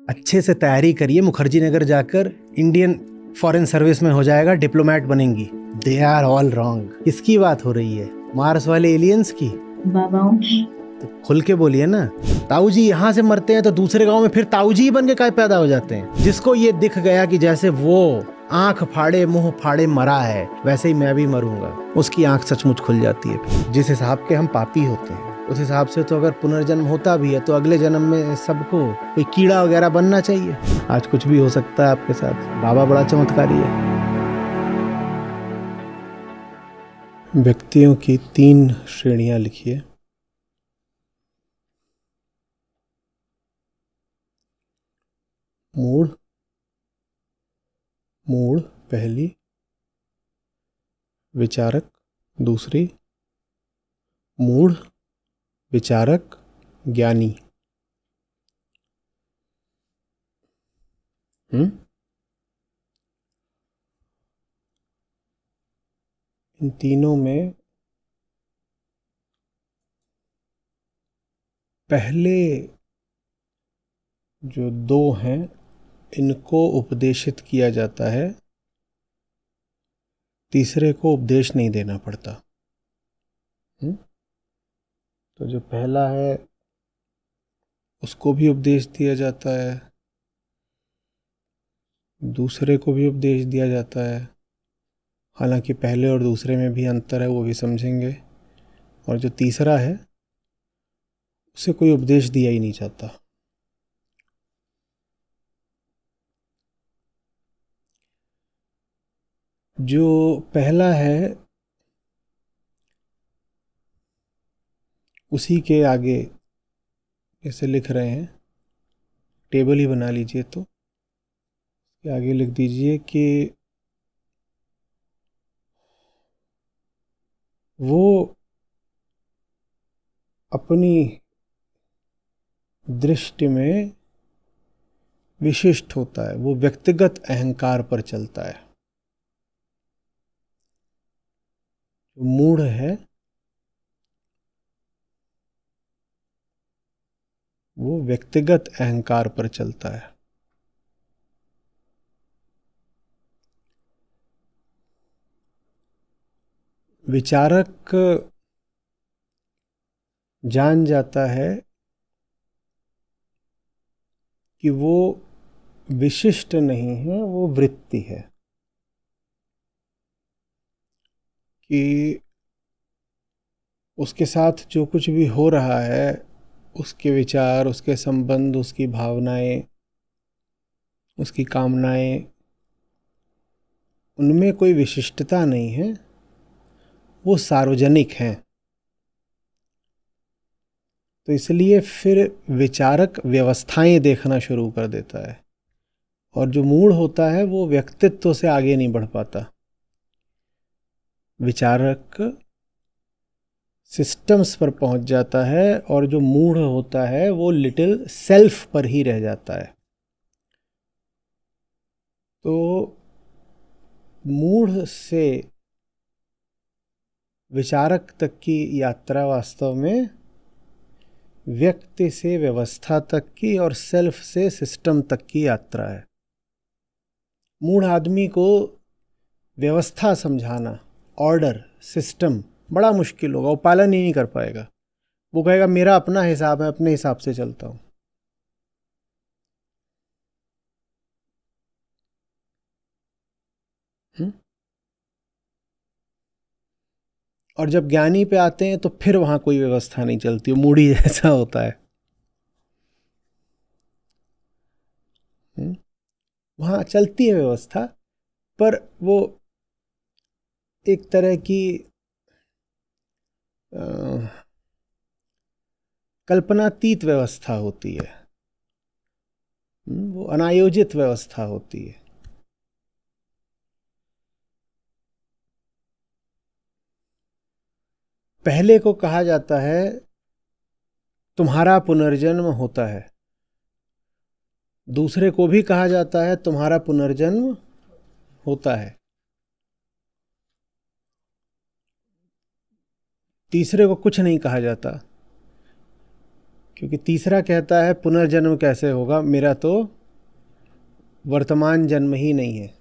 अच्छे से तैयारी करिए, मुखर्जी नगर जाकर इंडियन फॉरेन सर्विस में हो जाएगा, डिप्लोमेट बनेंगी। They are all wrong. किसकी बात हो रही है? मार्स वाले एलियंस की? बाबाओं की। तो खुल के बोलिए ना। ताऊ जी यहाँ से मरते हैं तो दूसरे गांव में फिर ताऊ जी बन के काय पैदा हो जाते हैं? जिसको ये दिख गया कि जैसे वो आंख फाड़े मुंह फाड़े मरा है, वैसे ही मैं भी मरूंगा, उसकी आंख सचमुच खुल जाती है। जिस हिसाब के हम पापी होते हैं, उस हिसाब से तो अगर पुनर्जन्म होता भी है तो अगले जन्म में सबको कोई कीड़ा वगैरह बनना चाहिए। आज कुछ भी हो सकता है आपके साथ। बाबा बड़ा चमत्कारी है। व्यक्तियों की 3 श्रेणियां लिखिए। मूढ़, मूढ़ पहली, विचारक दूसरी, मूढ़ विचारक ज्ञानी। इन तीनों में पहले जो 2 हैं इनको उपदेशित किया जाता है, तीसरे को उपदेश नहीं देना पड़ता। तो जो पहला है उसको भी उपदेश दिया जाता है, दूसरे को भी उपदेश दिया जाता है। हालांकि पहले और दूसरे में भी अंतर है, वो भी समझेंगे। और जो तीसरा है उसे कोई उपदेश दिया ही नहीं जाता। जो पहला है उसी के आगे ऐसे लिख रहे हैं, टेबल ही बना लीजिए, तो आगे लिख दीजिए कि वो अपनी दृष्टि में विशिष्ट होता है, वो व्यक्तिगत अहंकार पर चलता है। जो मूढ़ है वो व्यक्तिगत अहंकार पर चलता है। विचारक जान जाता है कि वो विशिष्ट नहीं है, वो वृत्ति है, कि उसके साथ जो कुछ भी हो रहा है, उसके विचार, उसके संबंध, उसकी भावनाएं, उसकी कामनाएं, उनमें कोई विशिष्टता नहीं है, वो सार्वजनिक हैं। तो इसलिए फिर विचारक व्यवस्थाएं देखना शुरू कर देता है, और जो मूढ़ होता है वो व्यक्तित्व से आगे नहीं बढ़ पाता। विचारक सिस्टम्स पर पहुंच जाता है, और जो मूढ़ होता है वो लिटिल सेल्फ पर ही रह जाता है। तो मूढ़ से विचारक तक की यात्रा वास्तव में व्यक्ति से व्यवस्था तक की और सेल्फ से सिस्टम तक की यात्रा है। मूढ़ आदमी को व्यवस्था समझाना, ऑर्डर, सिस्टम बड़ा मुश्किल होगा, वो पालन ही नहीं कर पाएगा। वो कहेगा मेरा अपना हिसाब है, अपने हिसाब से चलता हूं। और जब ज्ञानी पे आते हैं तो फिर वहां कोई व्यवस्था नहीं चलती, वो मूढ़ी जैसा होता है। वहां चलती है व्यवस्था, पर वो एक तरह की कल्पनातीत व्यवस्था होती है, वो अनायोजित व्यवस्था होती है। पहले को कहा जाता है तुम्हारा पुनर्जन्म होता है, दूसरे को भी कहा जाता है तुम्हारा पुनर्जन्म होता है, तीसरे को कुछ नहीं कहा जाता। क्योंकि तीसरा कहता है पुनर्जन्म कैसे होगा, मेरा तो वर्तमान जन्म ही नहीं है,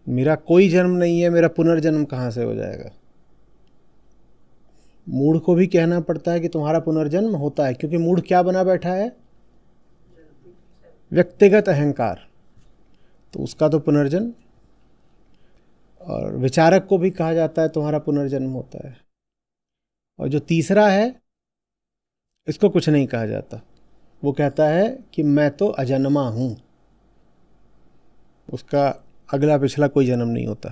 मेरा कोई जन्म नहीं है, मेरा पुनर्जन्म कहाँ से हो जाएगा। मूढ़ को भी कहना पड़ता है कि तुम्हारा पुनर्जन्म होता है, क्योंकि मूढ़ क्या बना बैठा है, व्यक्तिगत अहंकार, तो उसका तो पुनर्जन्म। और विचारक को भी कहा जाता है तुम्हारा पुनर्जन्म होता है। और जो तीसरा है इसको कुछ नहीं कहा जाता, वो कहता है कि मैं तो अजन्मा हूं, उसका अगला पिछला कोई जन्म नहीं होता।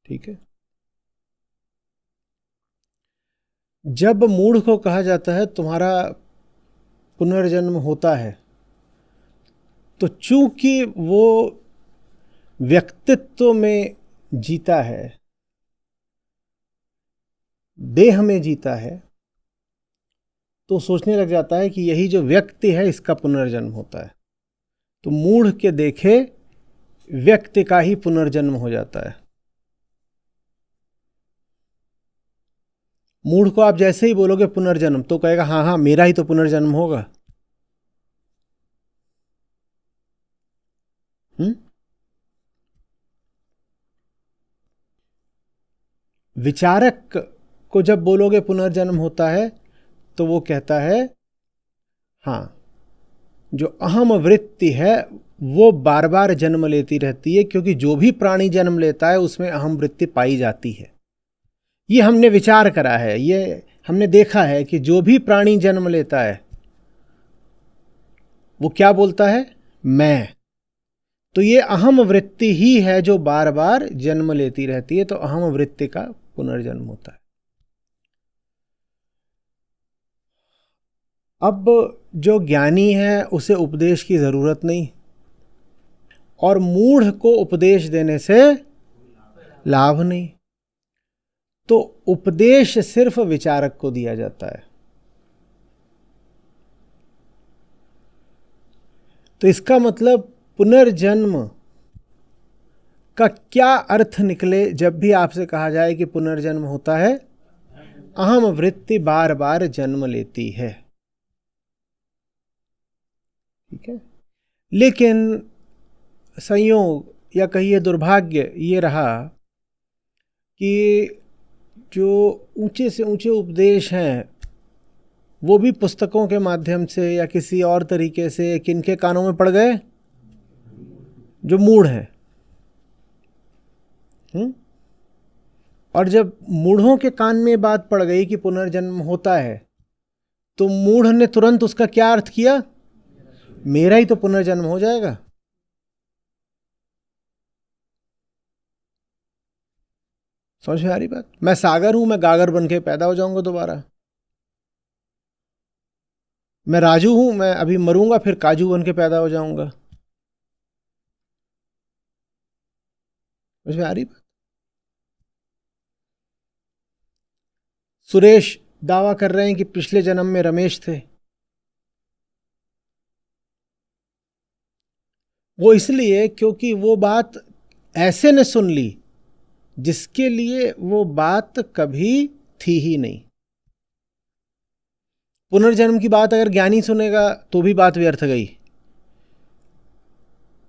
ठीक है। जब मूढ़ को कहा जाता है तुम्हारा पुनर्जन्म होता है, तो चूंकि वो व्यक्तित्व में जीता है, देह में जीता है, तो सोचने लग जाता है कि यही जो व्यक्ति है इसका पुनर्जन्म होता है। तो मूढ़ के देखे व्यक्ति का ही पुनर्जन्म हो जाता है। मूढ़ को आप जैसे ही बोलोगे पुनर्जन्म, तो कहेगा हाँ हाँ मेरा ही तो पुनर्जन्म होगा। विचारक को जब बोलोगे पुनर्जन्म होता है, तो वो कहता है हाँ, जो अहम वृत्ति है वो बार बार जन्म लेती रहती है, क्योंकि जो भी प्राणी जन्म लेता है उसमें अहम वृत्ति पाई जाती है। ये हमने विचार करा है, ये हमने देखा है कि जो भी प्राणी जन्म लेता है वो क्या बोलता है, मैं। तो ये अहम वृत्ति ही है जो बार बार जन्म लेती रहती है, तो अहम वृत्ति का पुनर्जन्म होता है। अब जो ज्ञानी है उसे उपदेश की जरूरत नहीं, और मूढ़ को उपदेश देने से लाभ नहीं, तो उपदेश सिर्फ विचारक को दिया जाता है। तो इसका मतलब पुनर्जन्म का क्या अर्थ निकले जब भी आपसे कहा जाए कि पुनर्जन्म होता है, अहम वृत्ति बार बार जन्म लेती है। ठीक है। लेकिन संयोग या कहिए दुर्भाग्य ये रहा कि जो ऊंचे से ऊंचे उपदेश हैं वो भी पुस्तकों के माध्यम से या किसी और तरीके से किनके कानों में पड़ गए, जो मूढ़ हैं। और जब मूढ़ों के कान में बात पड़ गई कि पुनर्जन्म होता है, तो मूढ़ ने तुरंत उसका क्या अर्थ किया, मेरा ही तो पुनर्जन्म हो जाएगा। समझ में आ रही बात? मैं सागर हूं, मैं गागर बन के पैदा हो जाऊंगा दोबारा। मैं राजू हूं, मैं अभी मरूंगा फिर काजू बन के पैदा हो जाऊंगा। समझ में आ रही बात? सुरेश दावा कर रहे हैं कि पिछले जन्म में रमेश थे। वो इसलिए क्योंकि वो बात ऐसे ने सुन ली जिसके लिए वो बात कभी थी ही नहीं। पुनर्जन्म की बात अगर ज्ञानी सुनेगा तो भी बात व्यर्थ गई,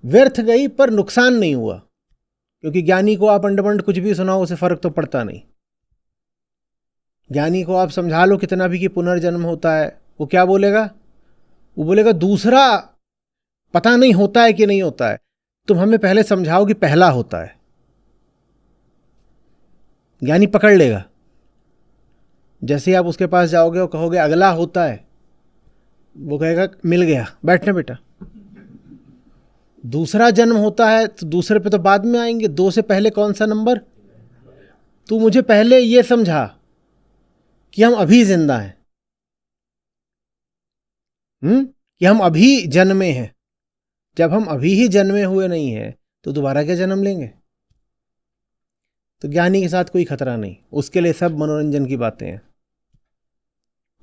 व्यर्थ गई पर नुकसान नहीं हुआ, क्योंकि ज्ञानी को आप अंडमंड कुछ भी सुनाओ उसे फर्क तो पड़ता नहीं। ज्ञानी को आप समझा लो कितना भी कि पुनर्जन्म होता है, वो क्या बोलेगा, वो बोलेगा दूसरा पता नहीं होता है कि नहीं होता है, तुम हमें पहले समझाओ कि पहला होता है। ज्ञानी पकड़ लेगा। जैसे ही आप उसके पास जाओगे और कहोगे अगला होता है, वो कहेगा मिल गया, बैठना बेटा। दूसरा जन्म होता है तो दूसरे पे तो बाद में आएंगे, दो से पहले कौन सा नंबर। तू मुझे पहले ये समझा कि हम अभी जिंदा हैं, कि हम अभी जन्मे हैं। जब हम अभी ही जन्मे हुए नहीं हैं तो दोबारा क्या जन्म लेंगे। तो ज्ञानी के साथ कोई खतरा नहीं, उसके लिए सब मनोरंजन की बातें हैं।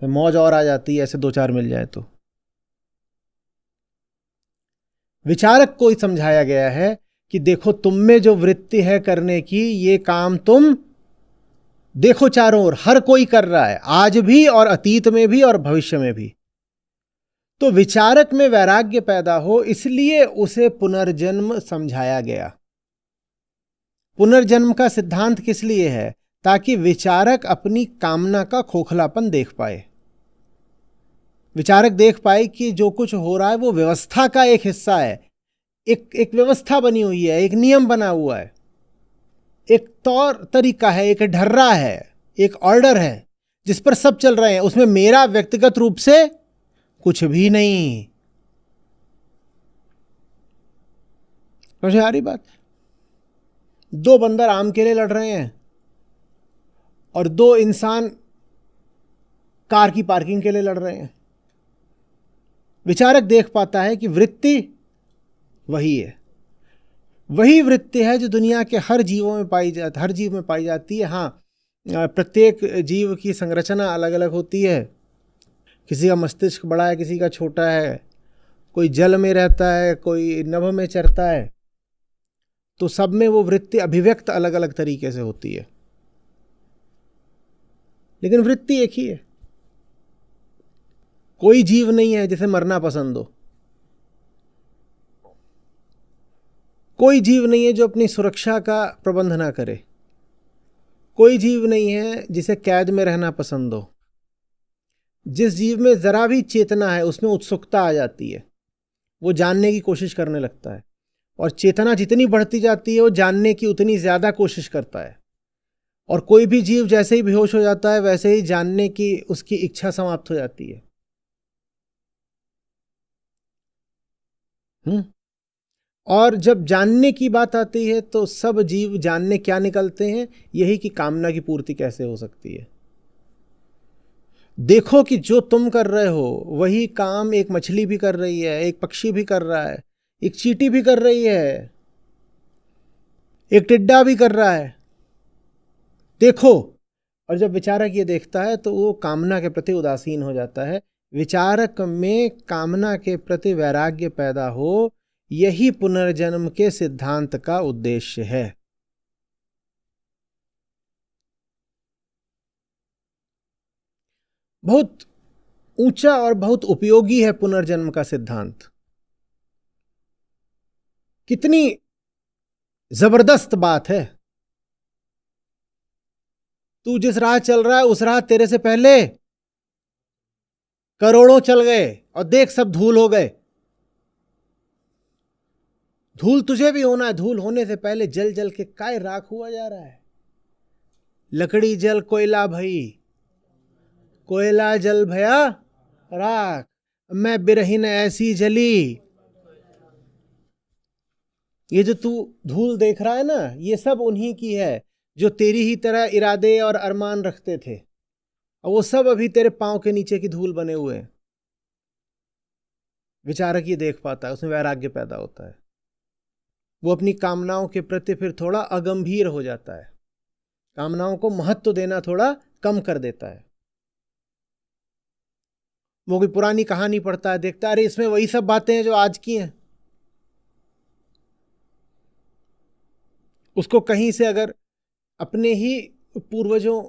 मौज और आ जाती है ऐसे दो चार मिल जाए तो। विचारक को समझाया गया है कि देखो तुम में जो वृत्ति है करने की, ये काम तुम देखो चारों ओर हर कोई कर रहा है, आज भी और अतीत में भी और भविष्य में भी। तो विचारक में वैराग्य पैदा हो, इसलिए उसे पुनर्जन्म समझाया गया। पुनर्जन्म का सिद्धांत किस लिए है? ताकि विचारक अपनी कामना का खोखलापन देख पाए। विचारक देख पाए कि जो कुछ हो रहा है वो व्यवस्था का एक हिस्सा है। एक व्यवस्था बनी हुई है, एक नियम बना हुआ है, एक तौर तरीका है, एक ढर्रा है, एक ऑर्डर है जिस पर सब चल रहे हैं। उसमें मेरा व्यक्तिगत रूप से कुछ भी नहीं। समझ आ रही बात? दो बंदर आम के लिए लड़ रहे हैं और दो इंसान कार की पार्किंग के लिए लड़ रहे हैं। विचारक देख पाता है कि वृत्ति वही है, वही वृत्ति है जो दुनिया के हर जीवों में हर जीव में पाई जाती है। हाँ, प्रत्येक जीव की संरचना अलग अलग होती है। किसी का मस्तिष्क बड़ा है, किसी का छोटा है, कोई जल में रहता है, कोई नभ में चरता है। तो सब में वो वृत्ति अभिव्यक्त अलग अलग तरीके से होती है, लेकिन वृत्ति एक ही है। कोई जीव नहीं है जिसे मरना पसंद हो। कोई जीव नहीं है जो अपनी सुरक्षा का प्रबंध ना करे। कोई जीव नहीं है जिसे कैद में रहना पसंद हो। जिस जीव में जरा भी चेतना है उसमें उत्सुकता आ जाती है, वो जानने की कोशिश करने लगता है, और चेतना जितनी बढ़ती जाती है वो जानने की उतनी ज्यादा कोशिश करता है। और कोई भी जीव जैसे ही बेहोश हो जाता है वैसे ही जानने की उसकी इच्छा समाप्त हो जाती है। और जब जानने की बात आती है तो सब जीव जानने क्या निकलते हैं? यही कि कामना की पूर्ति कैसे हो सकती है। देखो कि जो तुम कर रहे हो वही काम एक मछली भी कर रही है, एक पक्षी भी कर रहा है, एक चींटी भी कर रही है, एक टिड्डा भी कर रहा है। देखो। और जब विचारक ये देखता है तो वो कामना के प्रति उदासीन हो जाता है। विचारक में कामना के प्रति वैराग्य पैदा हो, यही पुनर्जन्म के सिद्धांत का उद्देश्य है। बहुत ऊंचा और बहुत उपयोगी है पुनर्जन्म का सिद्धांत। कितनी जबरदस्त बात है। तू जिस राह चल रहा है उस राह तेरे से पहले करोड़ों चल गए और देख सब धूल हो गए। धूल तुझे भी होना है। धूल होने से पहले जल जल के काय राख हुआ जा रहा है। लकड़ी जल कोयला भई, कोयला जल भया राख, मैं बिरहीन ऐसी जली। ये जो तू धूल देख रहा है ना, ये सब उन्हीं की है जो तेरी ही तरह इरादे और अरमान रखते थे, और वो सब अभी तेरे पांव के नीचे की धूल बने हुए हैं। विचारक ये देख पाता है, उसमें वैराग्य पैदा होता है। वो अपनी कामनाओं के प्रति फिर थोड़ा अगंभीर हो जाता है, कामनाओं को महत्व देना थोड़ा कम कर देता है। वो कोई पुरानी कहानी पढ़ता है, देखता है अरे इसमें वही सब बातें हैं जो आज की हैं। उसको कहीं से अगर अपने ही पूर्वजों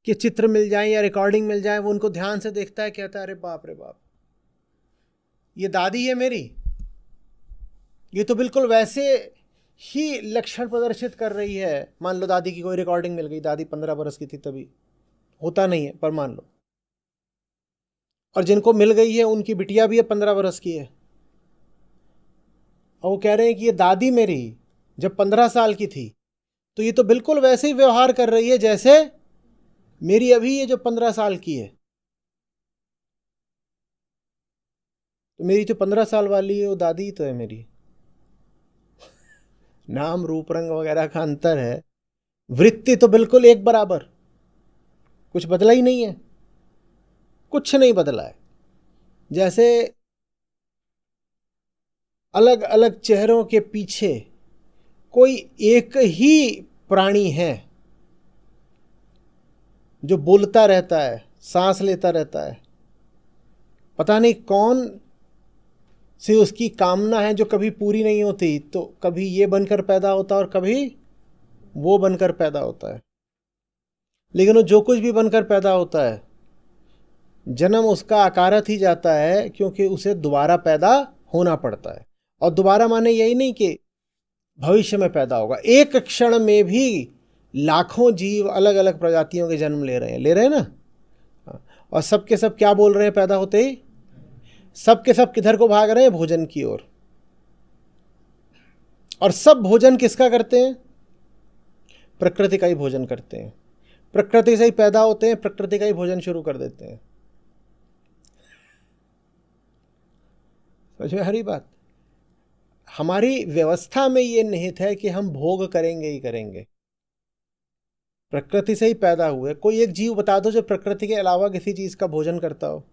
के चित्र मिल जाए या रिकॉर्डिंग मिल जाए, वो उनको ध्यान से देखता है, कहता है अरे बाप रे बाप, ये दादी है मेरी, ये तो बिल्कुल वैसे ही लक्षण प्रदर्शित कर रही है। मान लो दादी की कोई रिकॉर्डिंग मिल गई, दादी 15 बरस की थी तभी, होता नहीं है पर मान लो, और जिनको मिल गई है उनकी बिटिया भी है 15 बरस की है, और वो कह रहे हैं कि ये दादी मेरी जब 15 साल की थी, तो ये तो बिल्कुल वैसे ही व्यवहार कर रही है जैसे मेरी अभी ये जो 15 साल की है। तो मेरी जो 15 साल वाली है वो दादी तो है मेरी। नाम रूप रंग वगैरह का अंतर है, वृत्ति तो बिल्कुल एक बराबर, कुछ बदला ही नहीं है, कुछ नहीं बदला है। जैसे अलग अलग चेहरों के पीछे कोई एक ही प्राणी है जो बोलता रहता है, सांस लेता रहता है। पता नहीं कौन सी उसकी कामना है जो कभी पूरी नहीं होती, तो कभी ये बनकर पैदा होता है और कभी वो बनकर पैदा होता है। लेकिन वो जो कुछ भी बनकर पैदा होता है, जन्म उसका अकारत ही जाता है, क्योंकि उसे दोबारा पैदा होना पड़ता है। और दोबारा माने यही नहीं कि भविष्य में पैदा होगा, एक क्षण में भी लाखों जीव अलग अलग प्रजातियों के जन्म ले रहे हैं ना। और सब के सब क्या बोल रहे हैं पैदा होते ही? सब के सब किधर को भाग रहे हैं? भोजन की ओर। और सब भोजन किसका करते हैं? प्रकृति का ही भोजन करते हैं। प्रकृति से ही पैदा होते हैं, प्रकृति का ही भोजन शुरू कर देते हैं। समझ में हरी बात? हमारी व्यवस्था में ये निहित है कि हम भोग करेंगे ही करेंगे। प्रकृति से ही पैदा हुए। कोई एक जीव बता दो जो प्रकृति के अलावा किसी चीज का भोजन करता हो।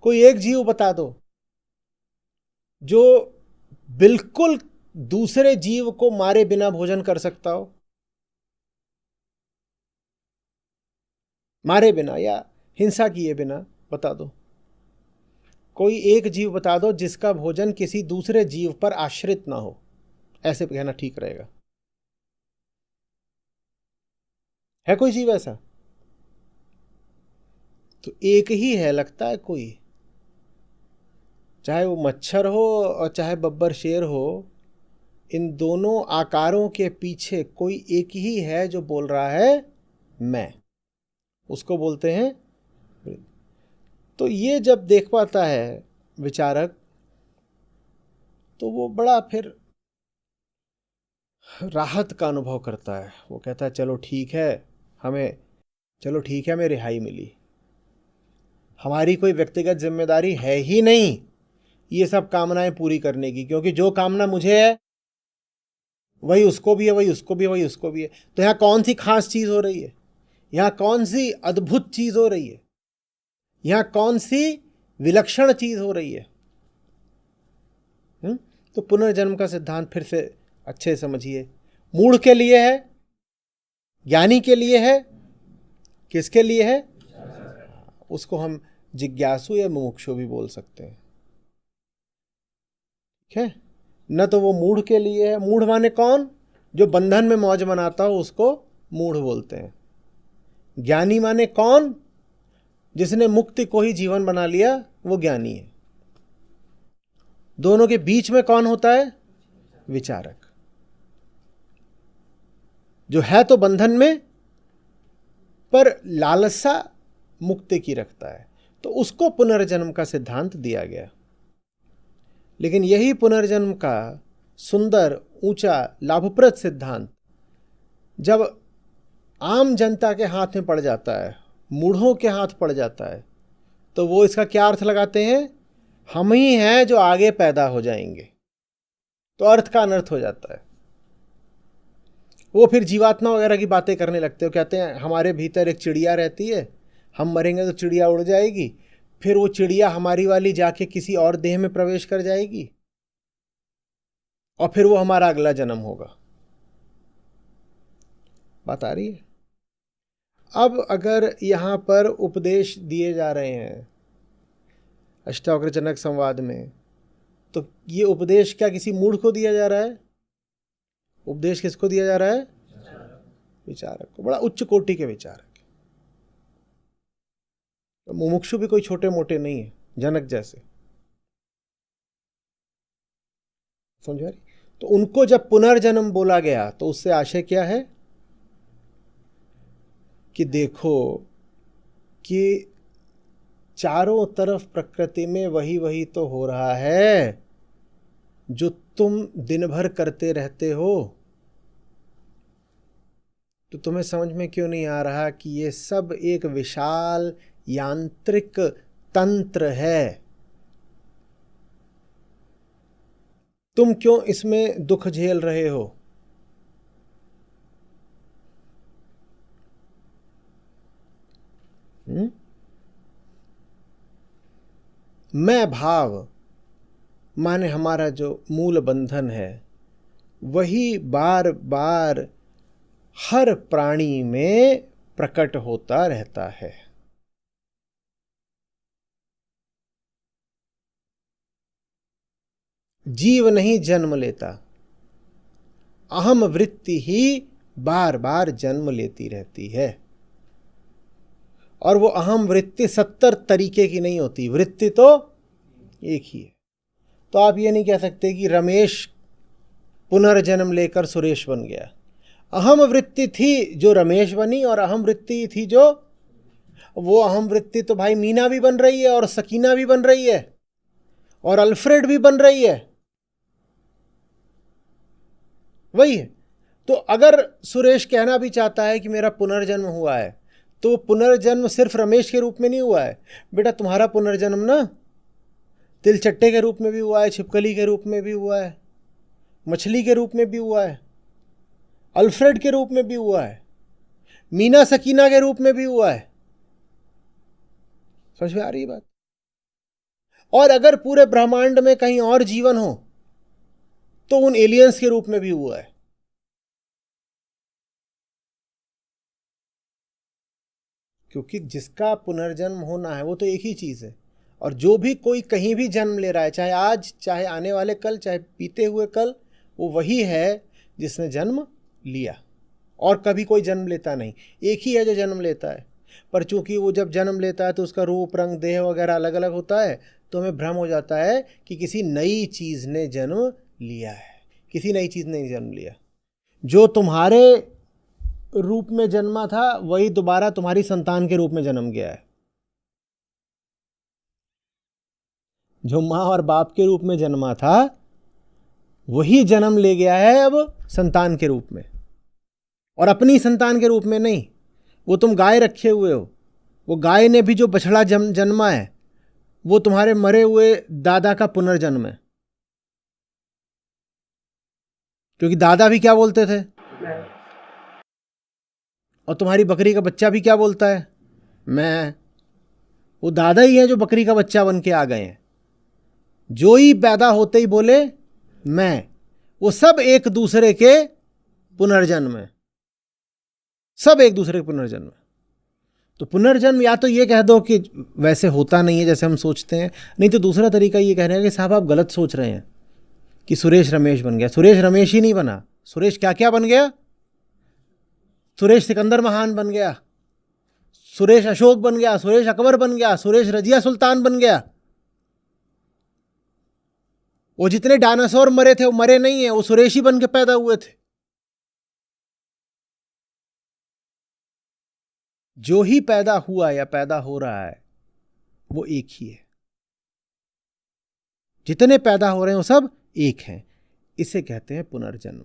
कोई एक जीव बता दो जो बिल्कुल दूसरे जीव को मारे बिना भोजन कर सकता हो। मारे बिना या हिंसा किए बिना बता दो। कोई एक जीव बता दो जिसका भोजन किसी दूसरे जीव पर आश्रित ना हो। ऐसे कहना ठीक रहेगा। है कोई जीव ऐसा? तो एक ही है लगता है कोई। चाहे वो मच्छर हो और चाहे बब्बर शेर हो, इन दोनों आकारों के पीछे कोई एक ही है जो बोल रहा है मैं। उसको बोलते हैं। तो ये जब देख पाता है विचारक, तो वो बड़ा फिर राहत का अनुभव करता है। वो कहता है चलो ठीक है, हमें रिहाई मिली। हमारी कोई व्यक्तिगत जिम्मेदारी है ही नहीं ये सब कामनाएं पूरी करने की, क्योंकि जो कामना मुझे है वही उसको भी है, वही उसको भी है, वही उसको भी है। तो यहाँ कौन सी खास चीज हो रही है? यहाँ कौन सी अद्भुत चीज हो रही है? यहाँ कौन सी विलक्षण चीज हो रही है? तो पुनर्जन्म का सिद्धांत फिर से अच्छे से समझिए। मूढ़ के लिए है, ज्ञानी के लिए है, किसके लिए है? उसको हम जिज्ञासु या मुमुक्षु भी बोल सकते हैं। ठीक है? न तो वो मूढ़ के लिए है। मूढ़ माने कौन? जो बंधन में मौज मनाता हो उसको मूढ़ बोलते हैं। ज्ञानी माने कौन? जिसने मुक्ति को ही जीवन बना लिया, वो ज्ञानी है। दोनों के बीच में कौन होता है? विचारक। जो है तो बंधन में, पर लालसा मुक्ति की रखता है, तो उसको पुनर्जन्म का सिद्धांत दिया गया। लेकिन यही पुनर्जन्म का सुंदर, ऊंचा, लाभप्रद सिद्धांत जब आम जनता के हाथ में पड़ जाता है, मूढ़ों के हाथ पड़ जाता है, तो वो इसका क्या अर्थ लगाते हैं? हम ही हैं जो आगे पैदा हो जाएंगे। तो अर्थ का अनर्थ हो जाता है। वो फिर जीवात्मा वगैरह की बातें करने लगते हो। कहते हैं हमारे भीतर एक चिड़िया रहती है, हम मरेंगे तो चिड़िया उड़ जाएगी, फिर वो चिड़िया हमारी वाली जाके किसी और देह में प्रवेश कर जाएगी और फिर वो हमारा अगला जन्म होगा। बात आ रही है? अब अगर यहां पर उपदेश दिए जा रहे हैं अष्टावक्रजनक संवाद में, तो ये उपदेश क्या किसी मूढ़ को दिया जा रहा है? उपदेश किसको दिया जा रहा है? विचारक को। बड़ा उच्च कोटि के विचारक। तो मुमुक्षु भी कोई छोटे मोटे नहीं है, जनक जैसे। समझ रही? तो उनको जब पुनर्जन्म बोला गया तो उससे आशय क्या है? कि देखो कि चारों तरफ प्रकृति में वही वही तो हो रहा है जो तुम दिन भर करते रहते हो। तो तुम्हें समझ में क्यों नहीं आ रहा कि ये सब एक विशाल यांत्रिक तंत्र है? तुम क्यों इसमें दुख झेल रहे हो? मैं भाव माने हमारा जो मूल बंधन है, वही बार बार हर प्राणी में प्रकट होता रहता है। जीव नहीं जन्म लेता, अहम वृत्ति ही बार बार जन्म लेती रहती है। और वो अहम वृत्ति 70 तरीके की नहीं होती, वृत्ति तो एक ही है। तो आप ये नहीं कह सकते कि रमेश पुनर्जन्म लेकर सुरेश बन गया। अहम वृत्ति थी जो रमेश बनी, और अहम वृत्ति थी जो, वो अहम वृत्ति तो भाई मीना भी बन रही है, और सकीना भी बन रही है, और अल्फ्रेड भी बन रही है, वही है। तो अगर सुरेश कहना भी चाहता है कि मेरा पुनर्जन्म हुआ है, तो पुनर्जन्म सिर्फ रमेश के रूप में नहीं हुआ है बेटा, तुम्हारा पुनर्जन्म ना तिलचट्टे के रूप में भी हुआ है, छिपकली के रूप में भी हुआ है, मछली के रूप में भी हुआ है, अल्फ्रेड के रूप में भी हुआ है, मीना सकीना के रूप में भी हुआ है। समझ में आ रही बात? और अगर पूरे ब्रह्मांड में कहीं और जीवन हो तो उन एलियंस के रूप में भी हुआ है। क्योंकि जिसका पुनर्जन्म होना है वो तो एक ही चीज है। और जो भी कोई कहीं भी जन्म ले रहा है, चाहे आज, चाहे आने वाले कल, चाहे बीते हुए कल, वो वही है जिसने जन्म लिया। और कभी कोई जन्म लेता नहीं, एक ही है जो जन्म लेता है। पर चूंकि वो जब जन्म लेता है तो उसका रूप, रंग, देह वगैरह अलग अलग होता है, तो हमें भ्रम हो जाता है कि किसी नई चीज ने जन्म लिया है। किसी नई चीज ने जन्म लिया। जो तुम्हारे रूप में जन्मा था वही दोबारा तुम्हारी संतान के रूप में जन्म गया है। जो माँ और बाप के रूप में जन्मा था वही जन्म ले गया है अब संतान के रूप में, और अपनी संतान के रूप में नहीं। वो तुम गाय रखे हुए हो, वो गाय ने भी जो बछड़ा जन्मा है वो तुम्हारे मरे हुए दादा का पुनर्जन्म है। क्योंकि दादा भी क्या बोलते थे, और तुम्हारी बकरी का बच्चा भी क्या बोलता है, मैं। वो दादा ही है जो बकरी का बच्चा बन के आ गए हैं। जो ही पैदा होते ही बोले मैं। वो सब एक दूसरे के पुनर्जन्म है, सब एक दूसरे के पुनर्जन्म है। तो पुनर्जन्म या तो ये कह दो कि वैसे होता नहीं है जैसे हम सोचते हैं, नहीं तो दूसरा तरीका ये कहने का कि साहब आप गलत सोच रहे हैं कि सुरेश रमेश बन गया। सुरेश रमेश ही नहीं बना, सुरेश क्या क्या बन गया। सुरेश सिकंदर महान बन गया, सुरेश अशोक बन गया, सुरेश अकबर बन गया, सुरेश रजिया सुल्तान बन गया। वो जितने डायनासोर मरे थे वो मरे नहीं है, वो सुरेश ही बन के पैदा हुए थे। जो ही पैदा हुआ या पैदा हो रहा है वो एक ही है। जितने पैदा हो रहे हैं वो सब एक हैं। इसे कहते हैं पुनर्जन्म।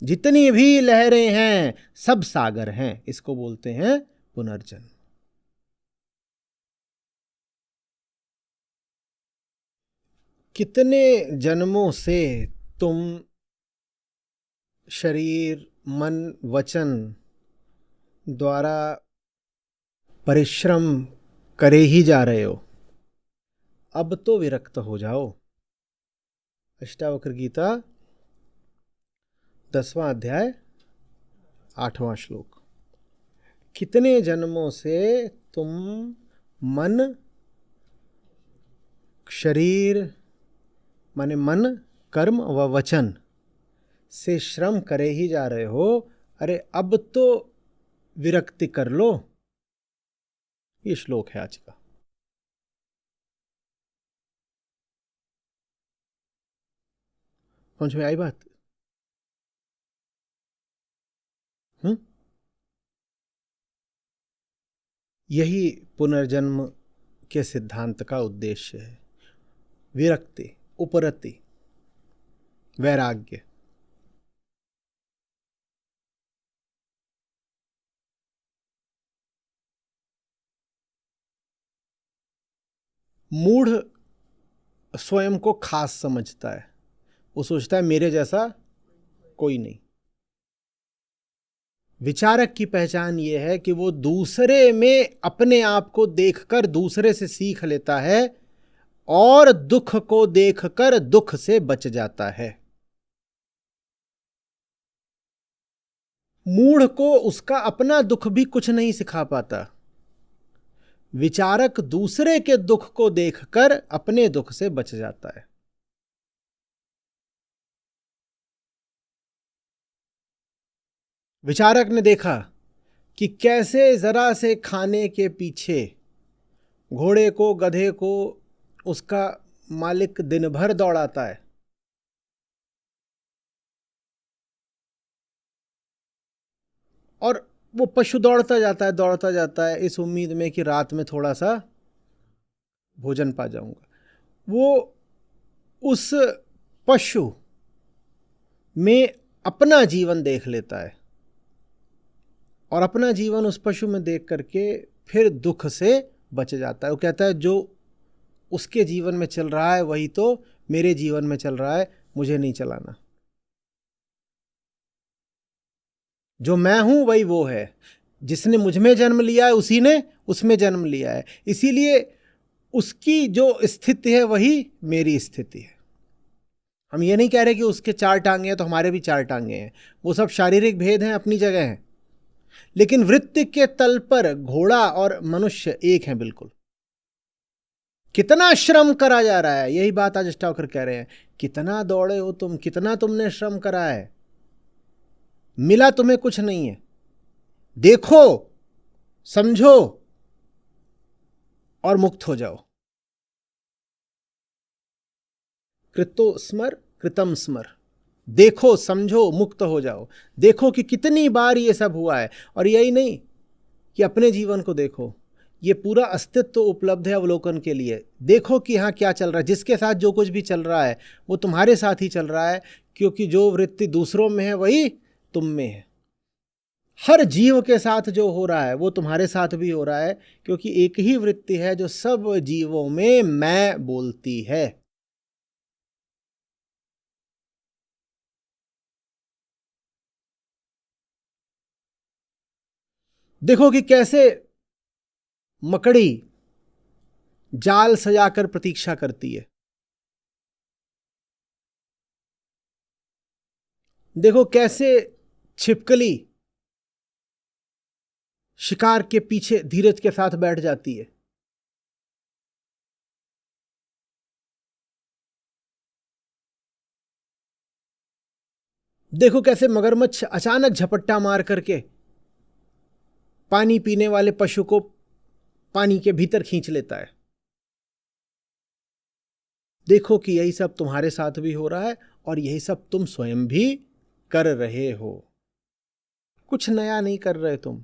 जितनी भी लहरें हैं सब सागर हैं, इसको बोलते हैं पुनर्जन्म। कितने जन्मों से तुम शरीर, मन, वचन द्वारा परिश्रम करे ही जा रहे हो। अब तो विरक्त हो जाओ। अष्टावक्र गीता 10वां अध्याय 8वां श्लोक। कितने जन्मों से तुम मन, शरीर माने मन, कर्म व वचन से श्रम करे ही जा रहे हो। अरे अब तो विरक्ति कर लो। ये श्लोक है आज का। समझ में आई बात? यही पुनर्जन्म के सिद्धांत का उद्देश्य है। विरक्ति, उपरति, वैराग्य। मूढ़ स्वयं को खास समझता है। वो सोचता है मेरे जैसा कोई नहीं। विचारक की पहचान ये है कि वो दूसरे में अपने आप को देखकर दूसरे से सीख लेता है और दुख को देखकर दुख से बच जाता है। मूढ़ को उसका अपना दुख भी कुछ नहीं सिखा पाता। विचारक दूसरे के दुख को देखकर अपने दुख से बच जाता है। विचारक ने देखा कि कैसे जरा से खाने के पीछे घोड़े को, गधे को उसका मालिक दिन भर दौड़ाता है, और वो पशु दौड़ता जाता है इस उम्मीद में कि रात में थोड़ा सा भोजन पा जाऊंगा। वो उस पशु में अपना जीवन देख लेता है, और अपना जीवन उस पशु में देख करके फिर दुख से बच जाता है। वो कहता है जो उसके जीवन में चल रहा है वही तो मेरे जीवन में चल रहा है, मुझे नहीं चलाना। जो मैं हूं वही वो है, जिसने मुझ में जन्म लिया है उसी ने उसमें जन्म लिया है, इसीलिए उसकी जो स्थिति है वही मेरी स्थिति है। हम ये नहीं कह रहे कि उसके 4 टांगे हैं तो हमारे भी 4 टांगे हैं, वो सब शारीरिक भेद हैं, अपनी जगह हैं, लेकिन वृत्ति के तल पर घोड़ा और मनुष्य एक हैं बिल्कुल। कितना श्रम करा जा रहा है, यही बात आज स्टॉकर कह रहे हैं। कितना दौड़े हो तुम, कितना तुमने श्रम करा है, मिला तुम्हें कुछ नहीं है। देखो, समझो और मुक्त हो जाओ। कृतो स्मर कृतम स्मर, देखो समझो मुक्त हो जाओ। देखो कि कितनी बार ये सब हुआ है, और यही नहीं कि अपने जीवन को देखो, ये पूरा अस्तित्व तो उपलब्ध है अवलोकन के लिए। देखो कि यहाँ क्या चल रहा है, जिसके साथ जो कुछ भी चल रहा है वो तुम्हारे साथ ही चल रहा है, क्योंकि जो वृत्ति दूसरों में है वही तुम में है। हर जीव के साथ जो हो रहा है वो तुम्हारे साथ भी हो रहा है, क्योंकि एक ही वृत्ति है जो सब जीवों में मैं बोलती है। देखो कि कैसे मकड़ी जाल सजाकर प्रतीक्षा करती है। देखो कैसे छिपकली शिकार के पीछे धीरज के साथ बैठ जाती है। देखो कैसे मगरमच्छ अचानक झपट्टा मार करके पानी पीने वाले पशु को पानी के भीतर खींच लेता है। देखो कि यही सब तुम्हारे साथ भी हो रहा है, और यही सब तुम स्वयं भी कर रहे हो। कुछ नया नहीं कर रहे तुम,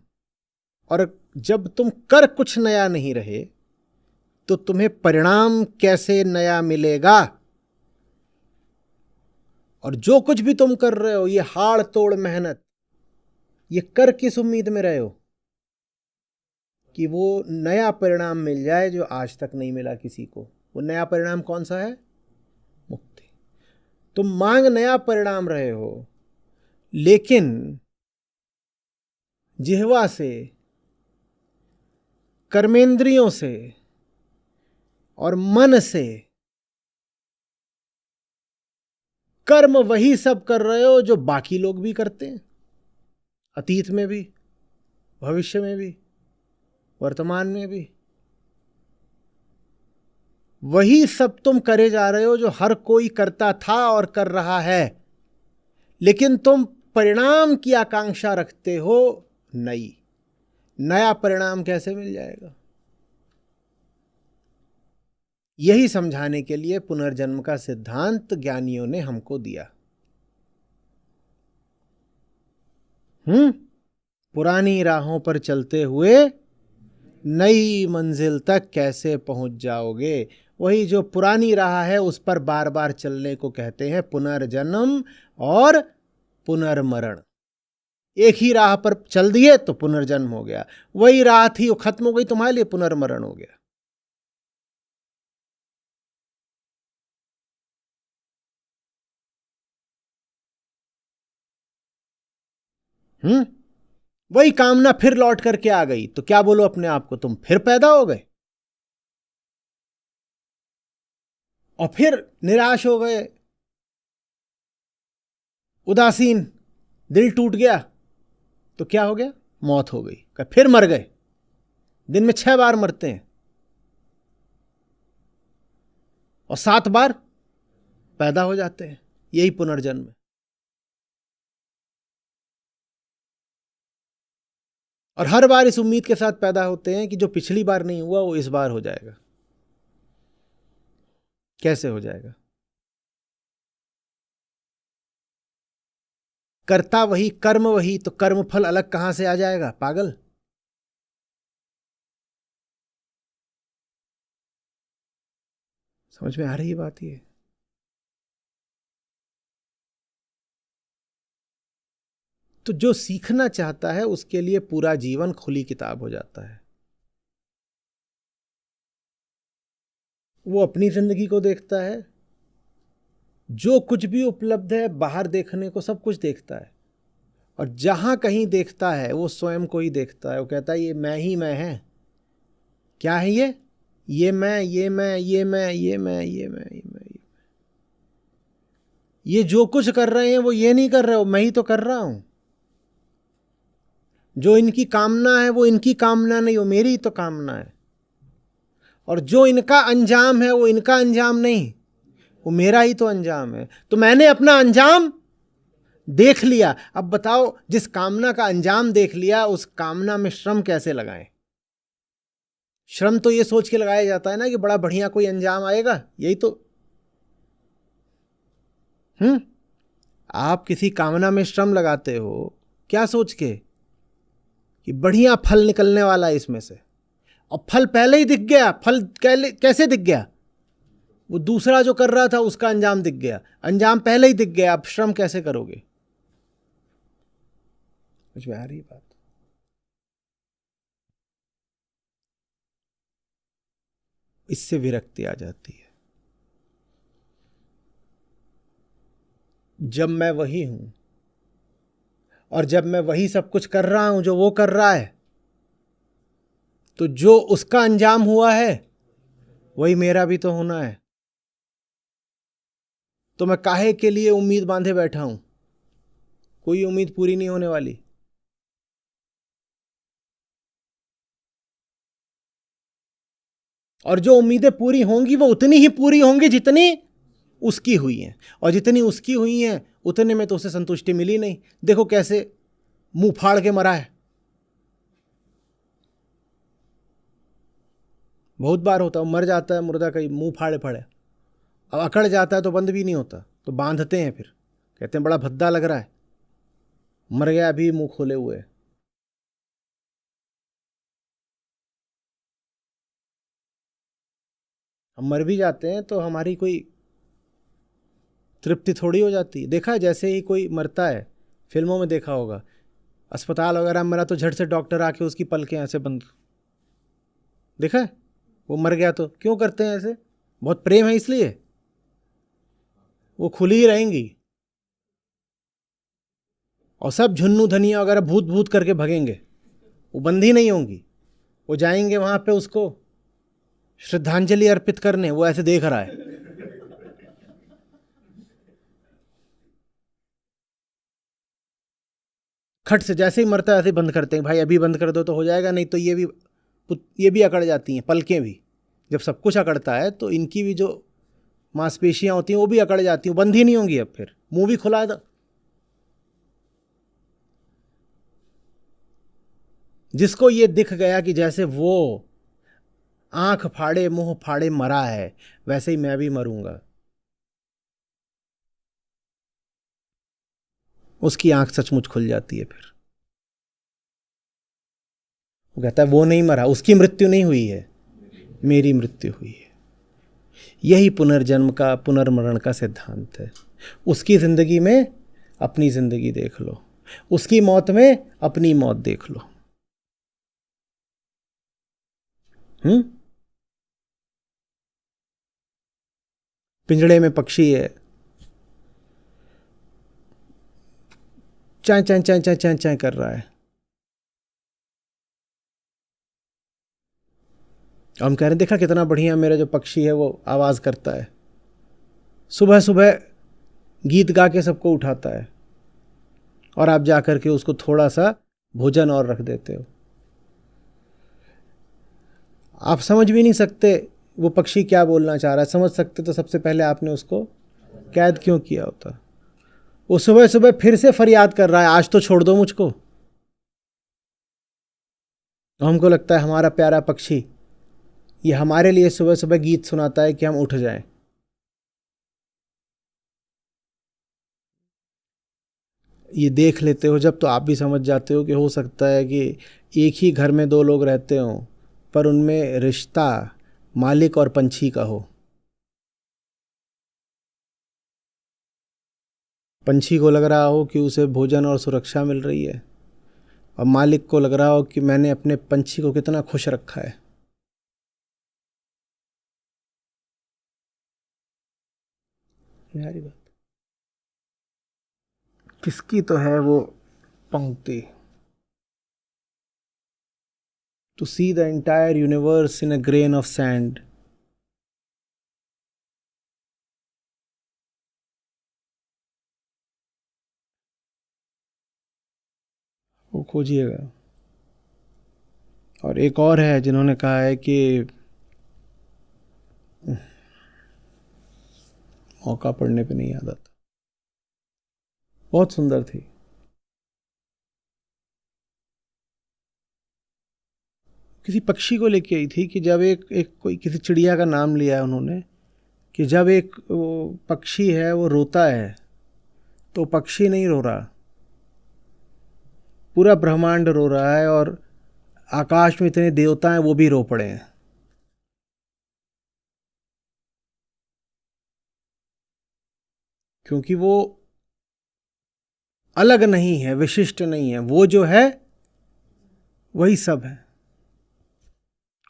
और जब तुम कर कुछ नया नहीं रहे तो तुम्हें परिणाम कैसे नया मिलेगा। और जो कुछ भी तुम कर रहे हो, ये हाड़ तोड़ मेहनत, ये कर किस उम्मीद में रहे हो कि वो नया परिणाम मिल जाए जो आज तक नहीं मिला किसी को। वो नया परिणाम कौन सा है? मुक्ति। तुम मांग नया परिणाम रहे हो, लेकिन जिह्वा से, कर्मेंद्रियों से और मन से कर्म वही सब कर रहे हो जो बाकी लोग भी करते हैं, अतीत में भी, भविष्य में भी, वर्तमान में भी। वही सब तुम करे जा रहे हो जो हर कोई करता था और कर रहा है, लेकिन तुम परिणाम की आकांक्षा रखते हो नई। नया परिणाम कैसे मिल जाएगा? यही समझाने के लिए पुनर्जन्म का सिद्धांत ज्ञानियों ने हमको दिया। पुरानी राहों पर चलते हुए नई मंजिल तक कैसे पहुंच जाओगे? वही जो पुरानी राह है उस पर बार बार चलने को कहते हैं पुनर्जन्म और पुनर्मरण। एक ही राह पर चल दिए तो पुनर्जन्म हो गया, वही राह थी वो खत्म हो गई, तुम्हारे लिए पुनर्मरण हो गया। वही कामना फिर लौट करके आ गई, तो क्या बोलो अपने आप को, तुम फिर पैदा हो गए और फिर निराश हो गए, उदासीन, दिल टूट गया, तो क्या हो गया? मौत हो गई। फिर मर गए। दिन में 6 बार मरते हैं और 7 बार पैदा हो जाते हैं। यही पुनर्जन्म है। और हर बार इस उम्मीद के साथ पैदा होते हैं कि जो पिछली बार नहीं हुआ वो इस बार हो जाएगा। कैसे हो जाएगा? कर्ता वही, कर्म वही, तो कर्म फल अलग कहां से आ जाएगा? पागल। समझ में आ रही है बात? ये तो जो सीखना चाहता है उसके लिए पूरा जीवन खुली किताब हो जाता है। वो अपनी जिंदगी को देखता है, जो कुछ भी उपलब्ध है बाहर देखने को सब कुछ देखता है, और जहां कहीं देखता है वो स्वयं को ही देखता है। वो कहता है ये मैं ही मैं है। क्या है ये मैं, ये मैं, ये मैं, ये मैं, ये मैं, ये मैं, ये जो कुछ कर रहे हैं वो ये नहीं कर रहे हो, मैं ही तो कर रहा हूं। जो इनकी कामना है वो इनकी कामना नहीं, वो मेरी ही तो कामना है। और जो इनका अंजाम है वो इनका अंजाम नहीं, वो मेरा ही तो अंजाम है। तो मैंने अपना अंजाम देख लिया। अब बताओ, जिस कामना का अंजाम देख लिया उस कामना में श्रम कैसे लगाएं? श्रम तो ये सोच के लगाया जाता है ना कि बड़ा बढ़िया कोई अंजाम आएगा, यही तो। आप किसी कामना में श्रम लगाते हो क्या सोच के कि बढ़िया फल निकलने वाला है इसमें से, और फल पहले ही दिख गया। फल कैसे दिख गया? वो दूसरा जो कर रहा था उसका अंजाम दिख गया, अंजाम पहले ही दिख गया। अब श्रम कैसे करोगे? मुझ में आ रही बात? इससे विरक्ति आ जाती है। जब मैं वही हूं और जब मैं वही सब कुछ कर रहा हूं जो वो कर रहा है, तो जो उसका अंजाम हुआ है वही मेरा भी तो होना है। तो मैं काहे के लिए उम्मीद बांधे बैठा हूं? कोई उम्मीद पूरी नहीं होने वाली। और जो उम्मीदें पूरी होंगी वो उतनी ही पूरी होंगी जितनी उसकी हुई हैं, और जितनी उसकी हुई हैं उतने में तो उसे संतुष्टि मिली नहीं। देखो कैसे मुंह फाड़ के मरा है। बहुत बार होता है, मर जाता है मुर्दा कहीं मुंह फाड़े फाड़े, अब अकड़ जाता है तो बंद भी नहीं होता, तो बांधते हैं। फिर कहते हैं बड़ा भद्दा लग रहा है, मर गया अभी मुंह खोले हुए। हम मर भी जाते हैं तो हमारी कोई तृप्ति थोड़ी हो जाती है। देखा है, जैसे ही कोई मरता है, फिल्मों में देखा होगा, अस्पताल वगैरह में मरा तो झट से डॉक्टर आके उसकी पलकें ऐसे बंद। देखा है? वो मर गया तो क्यों करते हैं ऐसे? बहुत प्रेम है इसलिए। वो खुली ही रहेंगी और सब झुन्नू धनिया वगैरह भूत भूत करके भगेंगे, वो बंद ही नहीं होंगी। वो जाएंगे वहां पे उसको श्रद्धांजलि अर्पित करने, वो ऐसे देख रहा है। खट से जैसे ही मरता है ऐसे ही बंद करते हैं, भाई अभी बंद कर दो तो हो जाएगा, नहीं तो ये भी अकड़ जाती हैं, पलकें भी। जब सब कुछ अकड़ता है तो इनकी भी जो मांसपेशियां होती हैं वो भी अकड़ जाती हैं, बंद ही नहीं होंगी। अब फिर मुंह भी खुला है। जिसको ये दिख गया कि जैसे वो आंख फाड़े मुंह फाड़े मरा है, वैसे ही मैं भी मरूंगा, उसकी आंख सचमुच खुल जाती है। फिर वो कहता है वो नहीं मरा, उसकी मृत्यु नहीं हुई है, मेरी मृत्यु हुई है। यही पुनर्जन्म का, पुनर्मरण का सिद्धांत है। उसकी जिंदगी में अपनी जिंदगी देख लो, उसकी मौत में अपनी मौत देख लो। पिंजड़े में पक्षी है, चाय चाय चाय चाय चाय चाय कर रहा है। हम कह रहे हैं देखा कितना बढ़िया मेरा जो पक्षी है वो आवाज़ करता है, सुबह सुबह गीत गा के सबको उठाता है, और आप जा कर के उसको थोड़ा सा भोजन और रख देते हो। आप समझ भी नहीं सकते वो पक्षी क्या बोलना चाह रहा है। समझ सकते तो सबसे पहले आपने उसको कैद क्यों किया होता। वो सुबह सुबह फिर से फरियाद कर रहा है, आज तो छोड़ दो मुझको। तो हमको लगता है हमारा प्यारा पक्षी ये हमारे लिए सुबह सुबह गीत सुनाता है कि हम उठ जाएं। ये देख लेते हो जब तो आप भी समझ जाते हो कि हो सकता है कि एक ही घर में दो लोग रहते हों पर उनमें रिश्ता मालिक और पंछी का हो। पंछी को लग रहा हो कि उसे भोजन और सुरक्षा मिल रही है और मालिक को लग रहा हो कि मैंने अपने पंछी को कितना खुश रखा है। यारी बात किसकी तो है वो पंक्ति, to see the entire universe in a grain of sand. वो खोजिएगा। और एक और है जिन्होंने कहा है कि मौका पड़ने पे नहीं याद आता, बहुत सुंदर थी। किसी पक्षी को लेके आई थी कि जब एक एक कोई किसी चिड़िया का नाम लिया है उन्होंने कि जब एक वो पक्षी है वो रोता है तो पक्षी नहीं रो रहा, पूरा ब्रह्मांड रो रहा है और आकाश में इतने देवता हैं वो भी रो पड़े हैं। क्योंकि वो अलग नहीं है, विशिष्ट नहीं है, वो जो है वही सब है।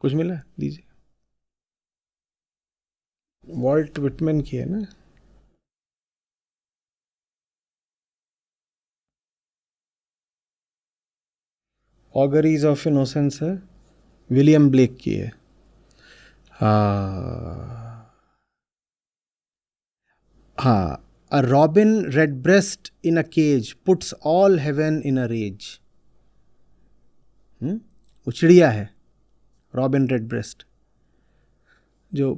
कुछ मिला दीजिए। वॉल्ट विटमैन की है ना। ऑगरीज ऑफ इनोसेंस है, विलियम ब्लेक की है। हाँ हाँ। A robin redbreast in a cage puts all heaven in a rage. वो चिड़िया है रॉबिन रेडब्रेस्ट। जो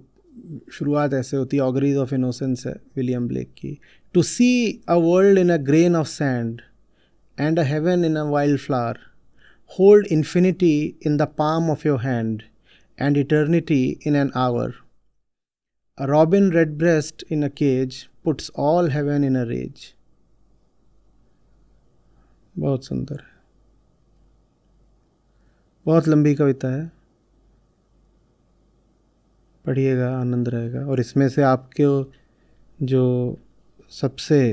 शुरुआत ऐसे होती है, ऑगरीज ऑफ इनोसेंस है विलियम ब्लेक की। To see a world in a grain of sand and a heaven in a wild flower, hold infinity in the palm of your hand and eternity in an hour. A robin redbreast in a cage puts all heaven in a rage. बहुत सुंदर है, बहुत लंबी कविता है, पढ़िएगा आनंद रहेगा। और इसमें से आपके जो सबसे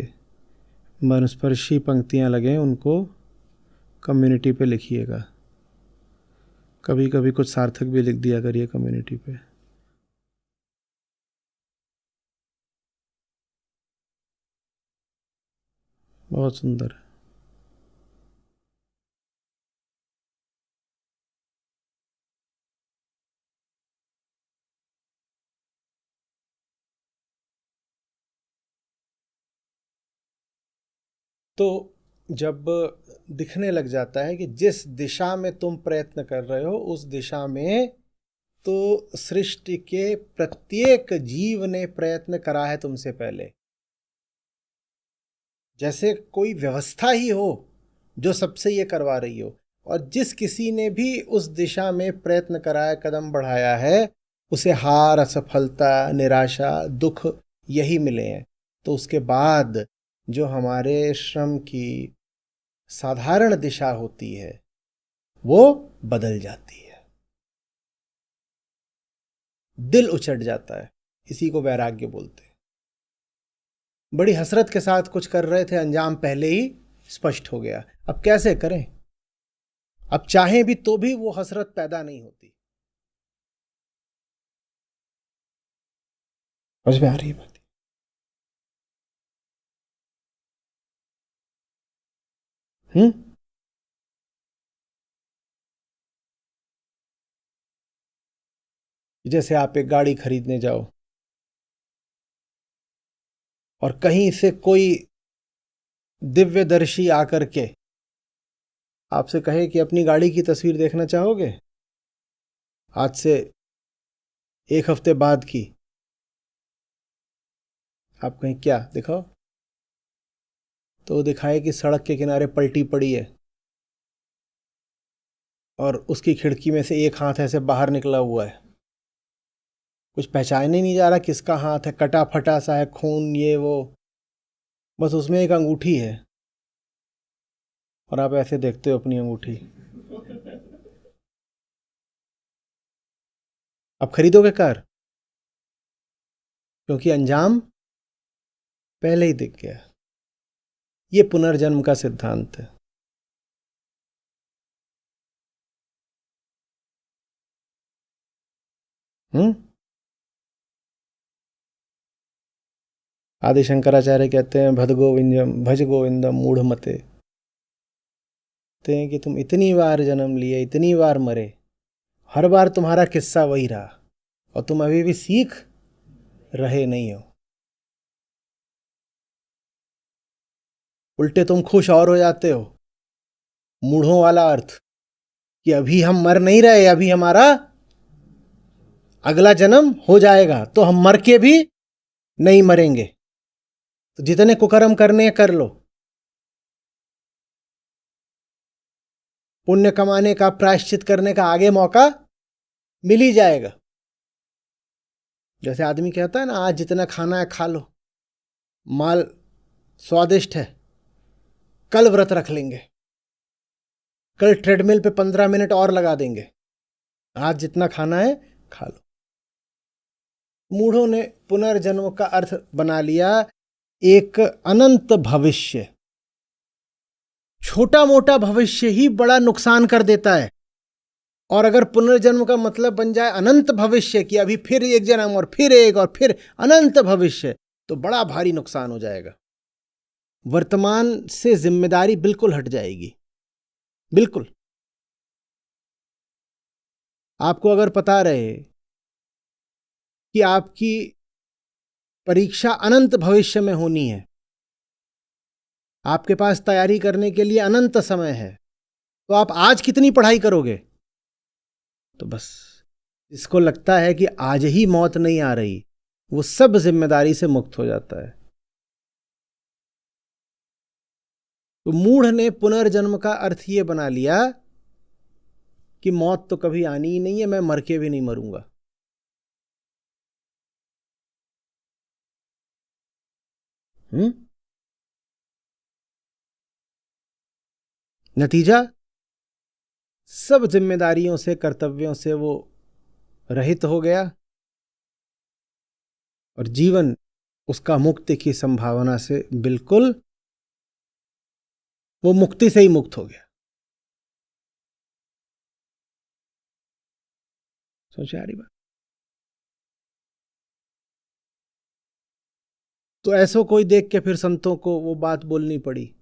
मनस्पर्शी पंक्तियां लगें उनको कम्युनिटी पे लिखिएगा। कभी कभी कुछ सार्थक भी लिख दिया करिए कम्युनिटी पे। बहुत सुंदर है। तो जब दिखने लग जाता है कि जिस दिशा में तुम प्रयत्न कर रहे हो उस दिशा में तो सृष्टि के प्रत्येक जीव ने प्रयत्न करा है तुमसे पहले। जैसे कोई व्यवस्था ही हो जो सबसे ये करवा रही हो, और जिस किसी ने भी उस दिशा में प्रयत्न कराया, कदम बढ़ाया है, उसे हार, असफलता, निराशा, दुख यही मिले हैं। तो उसके बाद जो हमारे श्रम की साधारण दिशा होती है वो बदल जाती है, दिल उचट जाता है। इसी को वैराग्य बोलते हैं। बड़ी हसरत के साथ कुछ कर रहे थे, अंजाम पहले ही स्पष्ट हो गया, अब कैसे करें। अब चाहें भी तो भी वो हसरत पैदा नहीं होती। समझ में आ रही है बात? हम्म। जैसे आप एक गाड़ी खरीदने जाओ और कहीं से कोई दिव्यदर्शी आकर के आपसे कहे कि अपनी गाड़ी की तस्वीर देखना चाहोगे आज से 1 हफ्ते बाद की। आप कहें क्या दिखाओ, तो वो दिखाए कि सड़क के किनारे पलटी पड़ी है, और उसकी खिड़की में से एक हाथ ऐसे बाहर निकला हुआ है, कुछ पहचान ही नहीं जा रहा किसका हाथ है, कटा फटा सा है, खून ये वो, बस उसमें एक अंगूठी है और आप ऐसे देखते हो अपनी अंगूठी। अब खरीदोगे कार? क्योंकि अंजाम पहले ही दिख गया। ये पुनर्जन्म का सिद्धांत है। हम्म। आदि शंकराचार्य कहते हैं भज गोविंदम मूढ़ मते, कहते हैं कि तुम इतनी बार जन्म लिए, इतनी बार मरे, हर बार तुम्हारा किस्सा वही रहा और तुम अभी भी सीख रहे नहीं हो। उल्टे तुम खुश और हो जाते हो। मूढ़ों वाला अर्थ कि अभी हम मर नहीं रहे, अभी हमारा अगला जन्म हो जाएगा तो हम मर के भी नहीं मरेंगे। तो जितने कुकर्म करने हैं कर लो, पुण्य कमाने का, प्रायश्चित करने का आगे मौका मिल ही जाएगा। जैसे आदमी कहता है ना, आज जितना खाना है खा लो, माल स्वादिष्ट है, कल व्रत रख लेंगे, कल ट्रेडमिल पे 15 मिनट और लगा देंगे, आज जितना खाना है खा लो। मूढ़ों ने पुनर्जन्म का अर्थ बना लिया एक अनंत भविष्य। छोटा मोटा भविष्य ही बड़ा नुकसान कर देता है, और अगर पुनर्जन्म का मतलब बन जाए अनंत भविष्य कि अभी फिर एक जन्म और फिर एक और फिर अनंत भविष्य, तो बड़ा भारी नुकसान हो जाएगा। वर्तमान से जिम्मेदारी बिल्कुल हट जाएगी। बिल्कुल। आपको अगर पता रहे कि आपकी परीक्षा अनंत भविष्य में होनी है, आपके पास तैयारी करने के लिए अनंत समय है, तो आप आज कितनी पढ़ाई करोगे? तो बस जिसको लगता है कि आज ही मौत नहीं आ रही, वो सब जिम्मेदारी से मुक्त हो जाता है। तो मूढ़ ने पुनर्जन्म का अर्थ ये बना लिया कि मौत तो कभी आनी ही नहीं है, मैं मर के भी नहीं मरूंगा। नतीजा, सब जिम्मेदारियों से, कर्तव्यों से वो रहित हो गया और जीवन उसका मुक्ति की संभावना से बिल्कुल, वो मुक्ति से ही मुक्त हो गया। सोचा रही बात। तो ऐसो कोई देख के फिर संतों को वो बात बोलनी पड़ी,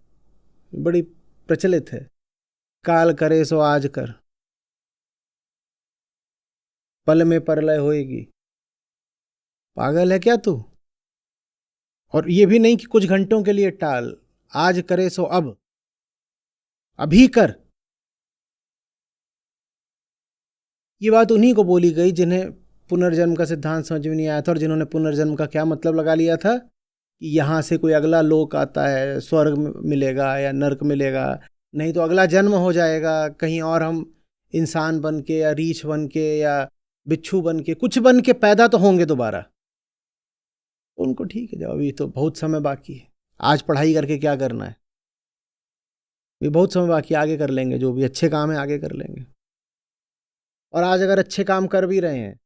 बड़ी प्रचलित है, काल करे सो आज कर, पल में परलय होएगी। पागल है क्या तू? और ये भी नहीं कि कुछ घंटों के लिए टाल, आज करे सो अब, अभी कर। ये बात उन्हीं को बोली गई जिन्हें पुनर्जन्म का सिद्धांत समझ में नहीं आया था, और जिन्होंने पुनर्जन्म का क्या मतलब लगा लिया था कि यहाँ से कोई अगला लोक आता है, स्वर्ग मिलेगा या नर्क मिलेगा, नहीं तो अगला जन्म हो जाएगा कहीं और, हम इंसान बन के या रीछ बन के या बिच्छू बन के, कुछ बन के पैदा तो होंगे दोबारा। उनको ठीक है, जब अभी तो बहुत समय बाकी है, आज पढ़ाई करके क्या करना है, भी बहुत समय बाकी, आगे कर लेंगे, जो भी अच्छे काम है आगे कर लेंगे। और आज अगर अच्छे काम कर भी रहे हैं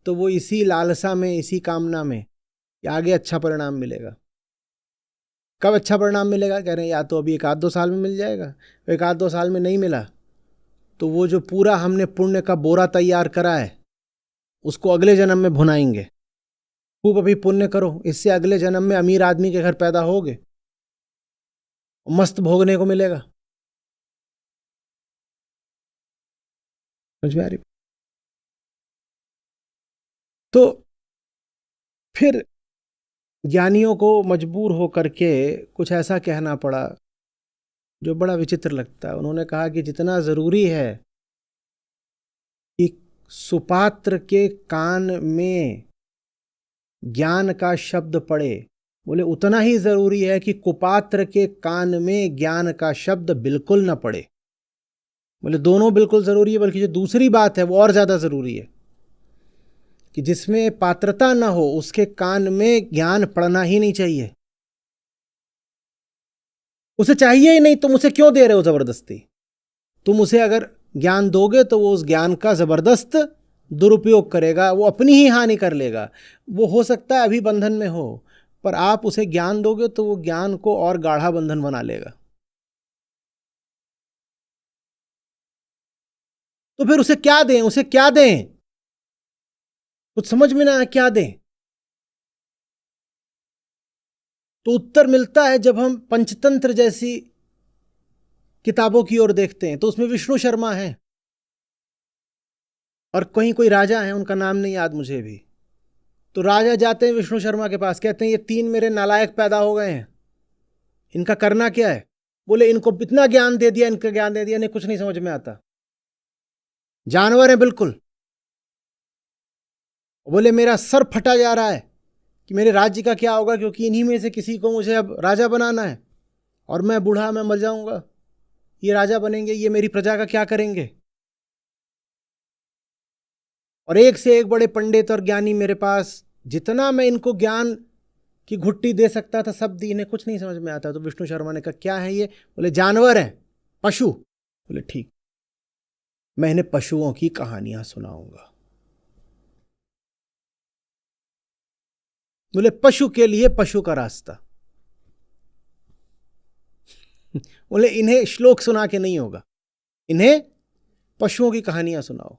तो वो इसी लालसा में, इसी कामना में कि आगे अच्छा परिणाम मिलेगा। कब अच्छा परिणाम मिलेगा? कह रहे हैं या तो अभी 1-2 साल में मिल जाएगा, 1-2 साल में नहीं मिला तो वो जो पूरा हमने पुण्य का बोरा तैयार करा है उसको अगले जन्म में भुनाएंगे। खूब अभी पुण्य करो, इससे अगले जन्म में अमीर आदमी के घर पैदा होगे, मस्त भोगने को मिलेगा। समझ में आ रही? तो फिर ज्ञानियों को मजबूर होकर के कुछ ऐसा कहना पड़ा जो बड़ा विचित्र लगता है। उन्होंने कहा कि जितना जरूरी है कि सुपात्र के कान में ज्ञान का शब्द पड़े, बोले उतना ही जरूरी है कि कुपात्र के कान में ज्ञान का शब्द बिल्कुल न पड़े। बोले दोनों बिल्कुल जरूरी है, बल्कि जो दूसरी बात है वो और ज्यादा जरूरी है कि जिसमें पात्रता ना हो उसके कान में ज्ञान पड़ना ही नहीं चाहिए। उसे चाहिए ही नहीं, तुम उसे क्यों दे रहे हो जबरदस्ती? तुम उसे अगर ज्ञान दोगे तो वो उस ज्ञान का जबरदस्त दुरुपयोग करेगा, वो अपनी ही हानि कर लेगा। वो हो सकता है अभी बंधन में हो, पर आप उसे ज्ञान दोगे तो वो ज्ञान को और गाढ़ा बंधन बना लेगा। तो फिर उसे क्या दें, उसे क्या दें? कुछ समझ में ना आए क्या दें। तो उत्तर मिलता है जब हम पंचतंत्र जैसी किताबों की ओर देखते हैं, तो उसमें विष्णु शर्मा है और कहीं कोई राजा है, उनका नाम नहीं याद मुझे भी। तो राजा जाते हैं विष्णु शर्मा के पास, कहते हैं ये तीन मेरे नालायक पैदा हो गए हैं, इनका करना क्या है? बोले इनको इतना ज्ञान दे दिया, इनका ज्ञान दे दिया, नहीं कुछ नहीं समझ में आता, जानवर है बिल्कुल। बोले मेरा सर फटा जा रहा है कि मेरे राज्य का क्या होगा, क्योंकि इन्हीं में से किसी को मुझे अब राजा बनाना है और मैं बूढ़ा, मैं मर जाऊंगा, ये राजा बनेंगे, ये मेरी प्रजा का क्या करेंगे? और एक से एक बड़े पंडित और ज्ञानी मेरे पास, जितना मैं इनको ज्ञान की घुट्टी दे सकता था सब दी, इन्हें कुछ नहीं समझ में आता। तो विष्णु शर्मा ने कहा क्या है ये? बोले जानवर है, पशु। बोले ठीक, मैं इन्हें पशुओं की कहानियां सुनाऊंगा। बोले पशु के लिए पशु का रास्ता। बोले इन्हें श्लोक सुना के नहीं होगा, इन्हें पशुओं की कहानियां सुनाओ।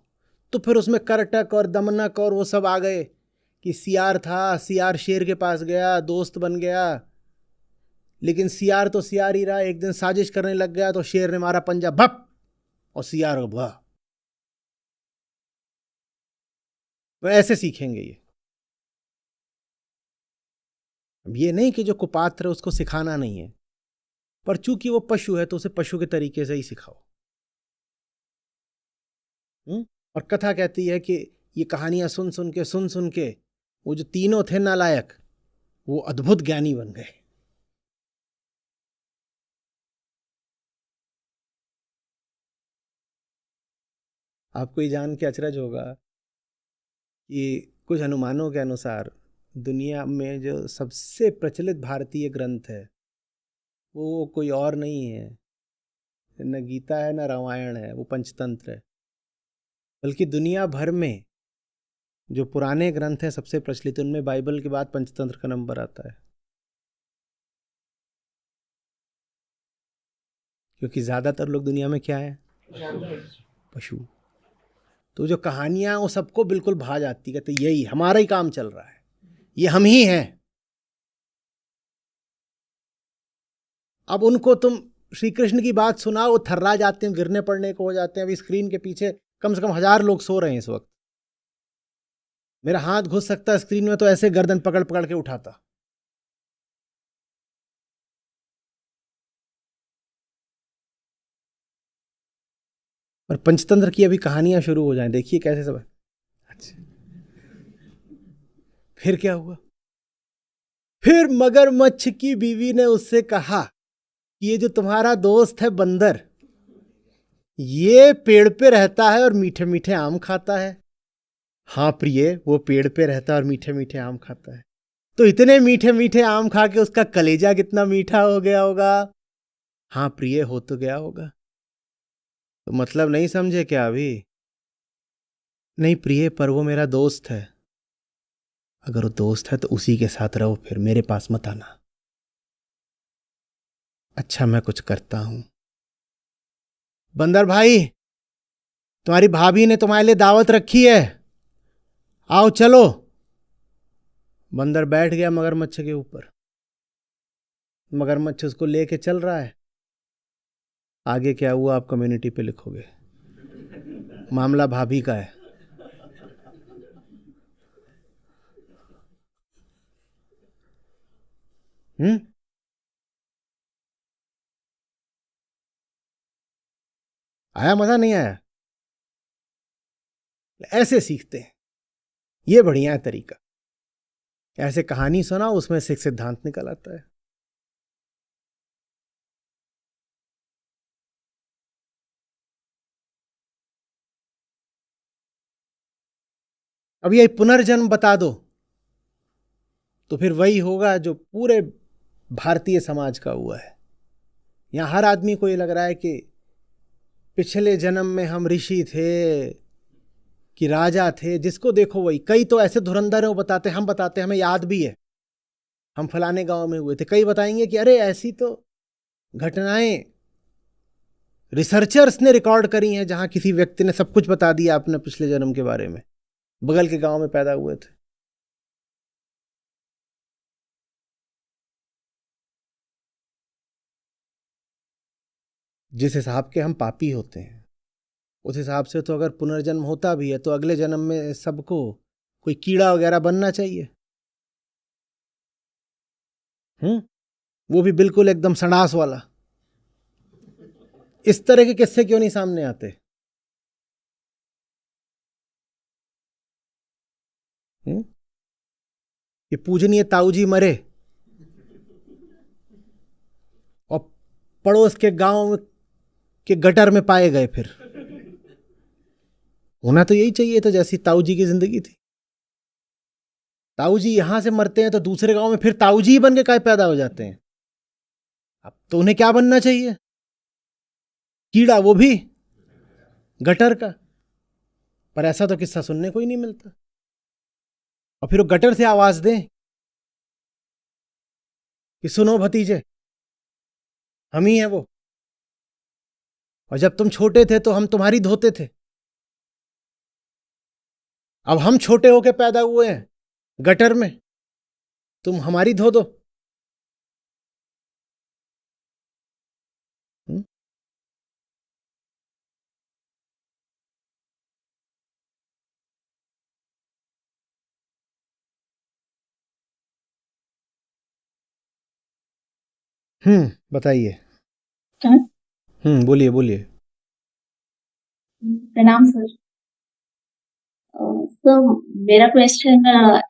तो फिर उसमें करटक और दमनक और वो सब आ गए कि सियार था, सियार शेर के पास गया, दोस्त बन गया, लेकिन सियार तो सियार ही रहा। एक दिन साजिश करने लग गया तो शेर ने मारा पंजा, भप, और सियार भा। तो ऐसे सीखेंगे ये। अब ये नहीं कि जो कुपात्र है उसको सिखाना नहीं है, पर चूंकि वो पशु है तो उसे पशु के तरीके से ही सिखाओ। और कथा कहती है कि ये कहानियां सुन सुन के वो जो तीनों थे नालायक, वो अद्भुत ज्ञानी बन गए। आपको ये जान के अचरज होगा कि कुछ अनुमानों के अनुसार दुनिया में जो सबसे प्रचलित भारतीय ग्रंथ है वो कोई और नहीं है, न गीता है न रामायण है, वो पंचतंत्र है। बल्कि दुनिया भर में जो पुराने ग्रंथ हैं सबसे प्रचलित, उनमें बाइबल के बाद पंचतंत्र का नंबर आता है, क्योंकि ज्यादातर लोग दुनिया में क्या है? पशु। तो जो कहानियां वो सबको बिल्कुल भा जाती, कहते यही हमारा ही काम चल रहा है, ये हम ही हैं। अब उनको तुम श्री कृष्ण की बात सुनाओ, वो थर्रा जाते हैं, गिरने पड़ने को हो जाते हैं। अभी स्क्रीन के पीछे कम से कम 1000 लोग सो रहे हैं इस वक्त। मेरा हाथ घुस सकता है स्क्रीन में तो ऐसे गर्दन पकड़ पकड़ के उठाता। और पंचतंत्र की अभी कहानियां शुरू हो जाएं, देखिए कैसे सब है। अच्छा, फिर क्या हुआ? फिर मगरमच्छ की बीवी ने उससे कहा कि ये जो तुम्हारा दोस्त है बंदर, ये पेड़ पे रहता है और मीठे मीठे आम खाता है। हाँ प्रिय, वो पेड़ पे रहता है और मीठे मीठे आम खाता है। तो इतने मीठे मीठे आम खा के उसका कलेजा कितना मीठा हो गया होगा। हाँ प्रिय, हो तो गया होगा। तो मतलब नहीं समझे क्या अभी? नहीं प्रिय, पर वो मेरा दोस्त है। अगर वो दोस्त है तो उसी के साथ रहो, फिर मेरे पास मत आना। अच्छा मैं कुछ करता हूं। बंदर भाई, तुम्हारी भाभी ने तुम्हारे लिए दावत रखी है, आओ चलो। बंदर बैठ गया मगरमच्छ के ऊपर। मगरमच्छ उसको लेके चल रहा है। आगे क्या हुआ आप कम्युनिटी पे लिखोगे, मामला भाभी का है। आया मजा नहीं आया? ऐसे सीखते हैं, ये बढ़िया है तरीका। ऐसे कहानी सुना, उसमें से एक सिद्धांत निकल आता है। अब ये पुनर्जन्म बता दो तो फिर वही होगा जो पूरे भारतीय समाज का हुआ है। यहाँ हर आदमी को ये लग रहा है कि पिछले जन्म में हम ऋषि थे कि राजा थे, जिसको देखो वही। कई तो ऐसे धुरंधर हैं, वो बताते, हम बताते, हमें याद भी है हम फलाने गांव में हुए थे। कई बताएंगे कि अरे ऐसी तो घटनाएं रिसर्चर्स ने रिकॉर्ड करी हैं जहां किसी व्यक्ति ने सब कुछ बता दिया अपने पिछले जन्म के बारे में, बगल के गांव में पैदा हुए थे। जिस हिसाब के हम पापी होते हैं उस हिसाब से तो अगर पुनर्जन्म होता भी है तो अगले जन्म में सबको कोई कीड़ा वगैरह बनना चाहिए। वो भी बिल्कुल एकदम सड़ास वाला। इस तरह के किस्से क्यों नहीं सामने आते? ये पूजनीय ताऊजी मरे और पड़ोस के गांव के गटर में पाए गए। फिर होना तो यही चाहिए था जैसी ताऊजी की जिंदगी थी। ताऊजी यहां से मरते हैं तो दूसरे गांव में फिर ताऊजी ही बन के काय पैदा हो जाते हैं। अब तो उन्हें क्या बनना चाहिए? कीड़ा, वो भी गटर का। पर ऐसा तो किस्सा सुनने को ही नहीं मिलता। और फिर वो गटर से आवाज दें कि सुनो भतीजे, हम ही हैं वो, और जब तुम छोटे थे तो हम तुम्हारी धोते थे, अब हम छोटे होके पैदा हुए हैं गटर में, तुम हमारी धो दो। बताइए। बोलिए बोलिए। प्रणाम सर। तो मेरा क्वेश्चन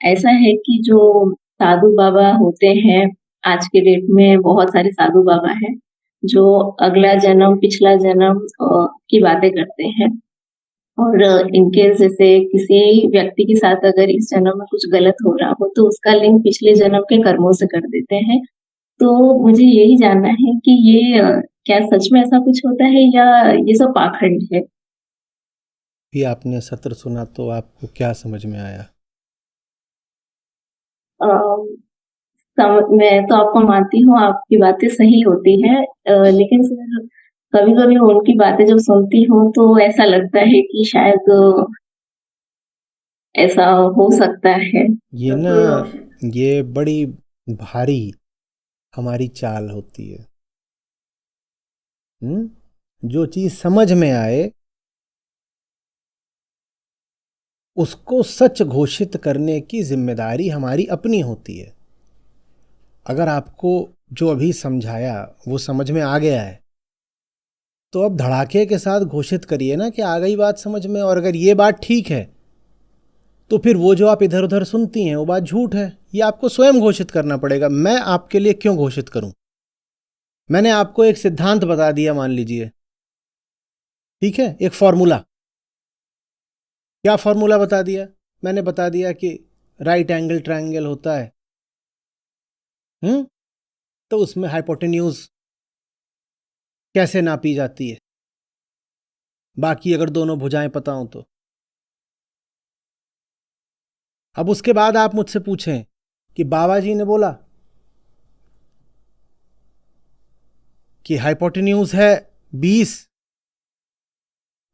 ऐसा है कि जो साधु बाबा होते हैं, आज के डेट में बहुत सारे साधु बाबा हैं जो अगला जन्म, पिछला जन्म की बातें करते हैं। और इनके जैसे किसी व्यक्ति के साथ अगर इस जन्म में कुछ गलत हो रहा हो तो उसका लिंक पिछले जन्म के कर्मों से कर देते हैं। तो मुझे यही जानना है कि ये क्या सच में ऐसा कुछ होता है या ये सब पाखंड है? भी आपने सत्र सुना तो आपको क्या समझ में आया? मैं तो आपको मानती हूँ, आपकी बातें सही होती हैं, लेकिन फिर कभी-कभी उनकी बातें जब सुनती हूँ तो ऐसा लगता है कि शायद ऐसा हो सकता है। ये ना, ये बड़ी भारी हमारी चाल होती है। जो चीज समझ में आए उसको सच घोषित करने की जिम्मेदारी हमारी अपनी होती है। अगर आपको जो अभी समझाया वो समझ में आ गया है तो अब धड़ाके के साथ घोषित करिए ना कि आ गई बात समझ में। और अगर ये बात ठीक है तो फिर वो जो आप इधर उधर सुनती हैं वो बात झूठ है, ये आपको स्वयं घोषित करना पड़ेगा। मैं आपके लिए क्यों घोषित करूं? मैंने आपको एक सिद्धांत बता दिया, मान लीजिए, ठीक है, एक फॉर्मूला। क्या फॉर्मूला बता दिया? मैंने बता दिया कि राइट एंगल ट्रायंगल होता है, तो उसमें हाइपोटेन्यूज कैसे नापी जाती है, बाकी अगर दोनों भुजाएं पता हो तो। अब उसके बाद आप मुझसे पूछें कि बाबा जी ने बोला कि हाइपोटेन्यूज है 20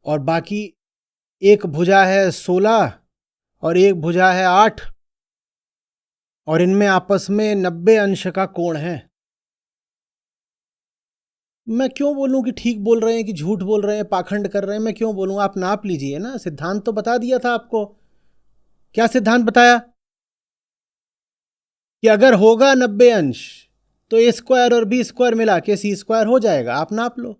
और बाकी एक भुजा है 16 और एक भुजा है 8 और इनमें आपस में 90 अंश का कोण है। मैं क्यों बोलूं कि ठीक बोल रहे हैं कि झूठ बोल रहे हैं, पाखंड कर रहे हैं? मैं क्यों बोलूं? आप नाप लीजिए ना। सिद्धांत तो बता दिया था आपको। क्या सिद्धांत बताया? कि अगर होगा 90 अंश तो ए स्क्वायर और बी स्क्वायर मिला के सी स्क्वायर हो जाएगा। आप नाप लो।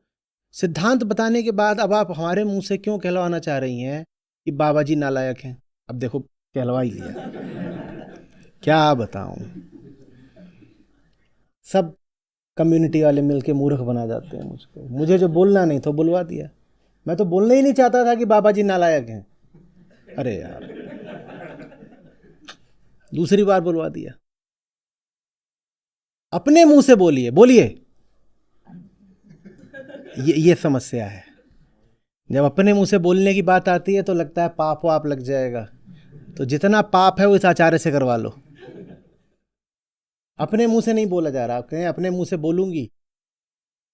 सिद्धांत बताने के बाद अब आप हमारे मुंह से क्यों कहलवाना चाह रही हैं कि बाबा जी नालायक हैं? अब देखो, कहलवा ही लिया। क्या बताऊं, सब कम्युनिटी वाले मिलके मूर्ख बना जाते हैं मुझको। मुझे जो बोलना नहीं तो बुलवा दिया। मैं तो बोलना ही नहीं चाहता था कि बाबा जी नालायक हैं। अरे यार, दूसरी बार बुलवा दिया। अपने मुंह से बोलिए, बोलिए। ये समस्या है। जब अपने मुंह से बोलने की बात आती है तो लगता है पाप वाप लग जाएगा। तो जितना पाप है वो इस आचार्य से करवा लो। अपने मुंह से नहीं बोला जा रहा। आप कहें अपने मुंह से बोलूंगी,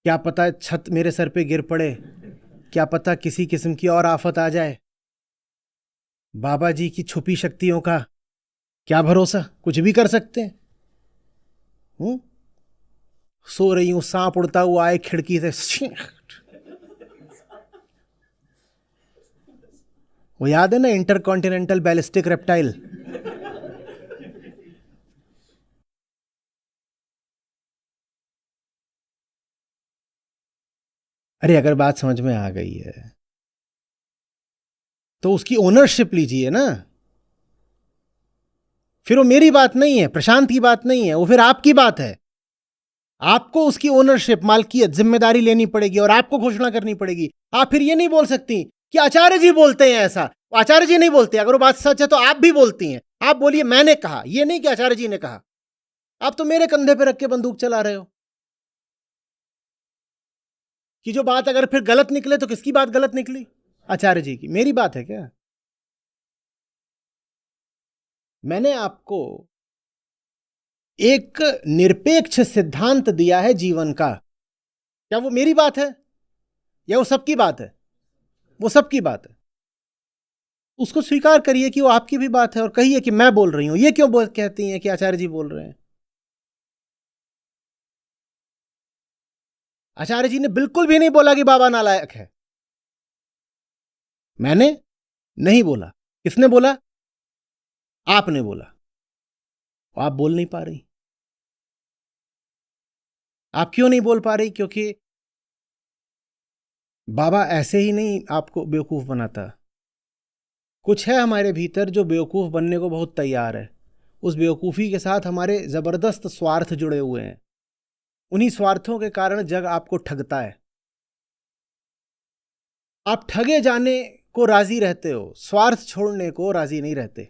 क्या पता छत मेरे सर पे गिर पड़े, क्या पता किसी किस्म की और आफत आ जाए। बाबा जी की छुपी शक्तियों का क्या भरोसा, कुछ भी कर सकते हैं। सो रही हूं, सांप उड़ता हुआ आए खिड़की से, वो याद है ना, इंटरकॉन्टिनेंटल बैलिस्टिक रेप्टाइल। अरे अगर बात समझ में आ गई है तो उसकी ओनरशिप लीजिए ना। फिर वो मेरी बात नहीं है, प्रशांत की बात नहीं है, वो फिर आपकी बात है। आपको उसकी ओनरशिप, मालकियत, जिम्मेदारी लेनी पड़ेगी और आपको घोषणा करनी पड़ेगी। आप फिर ये नहीं बोल सकती कि आचार्य जी बोलते हैं ऐसा। आचार्य जी नहीं बोलते। अगर वो बात सच है तो आप भी बोलती हैं। आप बोलिए मैंने कहा, ये नहीं कि आचार्य जी ने कहा। आप तो मेरे कंधे पे रख के बंदूक चला रहे हो कि जो बात अगर फिर गलत निकले तो किसकी बात गलत निकली? आचार्य जी की। मेरी बात है क्या? मैंने आपको एक निरपेक्ष सिद्धांत दिया है जीवन का। क्या वो मेरी बात है या वो सबकी बात है? वो सबकी बात है। उसको स्वीकार करिए कि वो आपकी भी बात है और कहिए कि मैं बोल रही हूं। ये क्यों कहती हैं कि आचार्य जी बोल रहे हैं? आचार्य जी ने बिल्कुल भी नहीं बोला कि बाबा नालायक है। मैंने नहीं बोला। किसने बोला? आपने बोला। आप बोल नहीं पा रही। आप क्यों नहीं बोल पा रही? क्योंकि बाबा ऐसे ही नहीं आपको बेवकूफ बनाता। कुछ है हमारे भीतर जो बेवकूफ बनने को बहुत तैयार है। उस बेवकूफी के साथ हमारे जबरदस्त स्वार्थ जुड़े हुए हैं। उन्हीं स्वार्थों के कारण जग आपको ठगता है। आप ठगे जाने को राजी रहते हो, स्वार्थ छोड़ने को राजी नहीं रहते।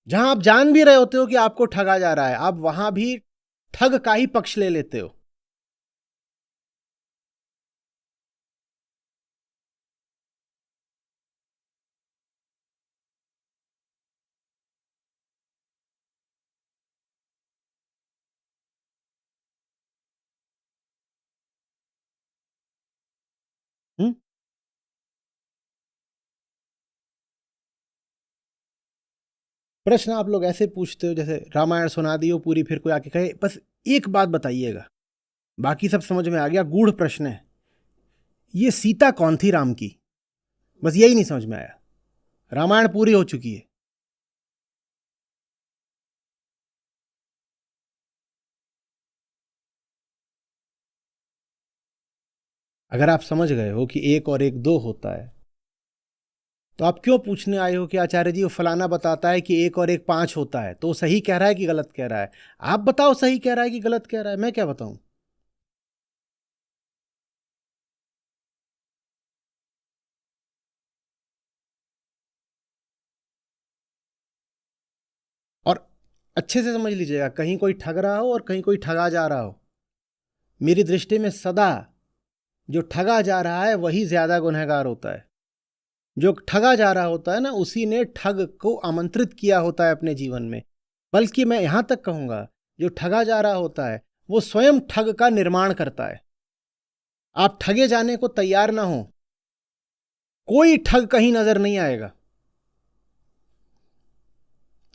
जहां आप जान भी रहे होते हो कि आपको ठगा जा रहा है, आप वहां भी ठग का ही पक्ष ले लेते हो। हुँ? प्रश्न आप लोग ऐसे पूछते हो जैसे रामायण सुना दी हो पूरी, फिर कोई आके कहे बस एक बात बताइएगा, बाकी सब समझ में आ गया। गूढ़ प्रश्न है। ये सीता कौन थी राम की? बस यही नहीं समझ में आया। रामायण पूरी हो चुकी है। अगर आप समझ गए हो कि एक और एक दो होता है तो आप क्यों पूछने आए हो कि आचार्य जी वो फलाना बताता है कि एक और एक 5 होता है, तो वो सही कह रहा है कि गलत कह रहा है? आप बताओ सही कह रहा है कि गलत कह रहा है, मैं क्या बताऊं? और अच्छे से समझ लीजिएगा, कहीं कोई ठग रहा हो और कहीं कोई ठगा जा रहा हो, मेरी दृष्टि में सदा जो ठगा जा रहा है वही ज्यादा गुनहगार होता है। जो ठगा जा रहा होता है ना, उसी ने ठग को आमंत्रित किया होता है अपने जीवन में। बल्कि मैं यहां तक कहूंगा, जो ठगा जा रहा होता है वो स्वयं ठग का निर्माण करता है। आप ठगे जाने को तैयार ना हो, कोई ठग कहीं नजर नहीं आएगा।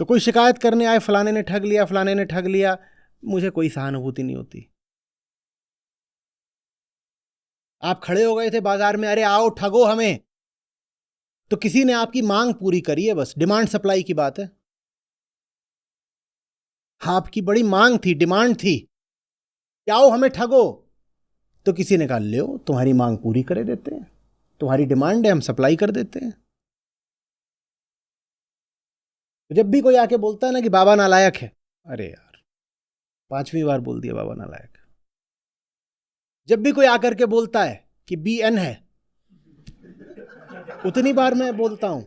तो कोई शिकायत करने आए, फलाने ने ठग लिया, फलाने ने ठग लिया, मुझे कोई सहानुभूति नहीं होती। आप खड़े हो गए थे बाजार में, अरे आओ ठगो हमें, तो किसी ने आपकी मांग पूरी करी है। बस डिमांड सप्लाई की बात है। आपकी बड़ी मांग थी, डिमांड थी कि आओ हमें ठगो, तो किसी ने कहा लो तुम्हारी मांग पूरी करे देते हैं, तुम्हारी डिमांड है हम सप्लाई कर देते हैं। जब भी कोई आके बोलता है ना कि बाबा नालायक है, अरे यार 5वीं बार बोल दिया बाबा नालायक। जब भी कोई आकर के बोलता है कि BN है, उतनी बार मैं बोलता हूं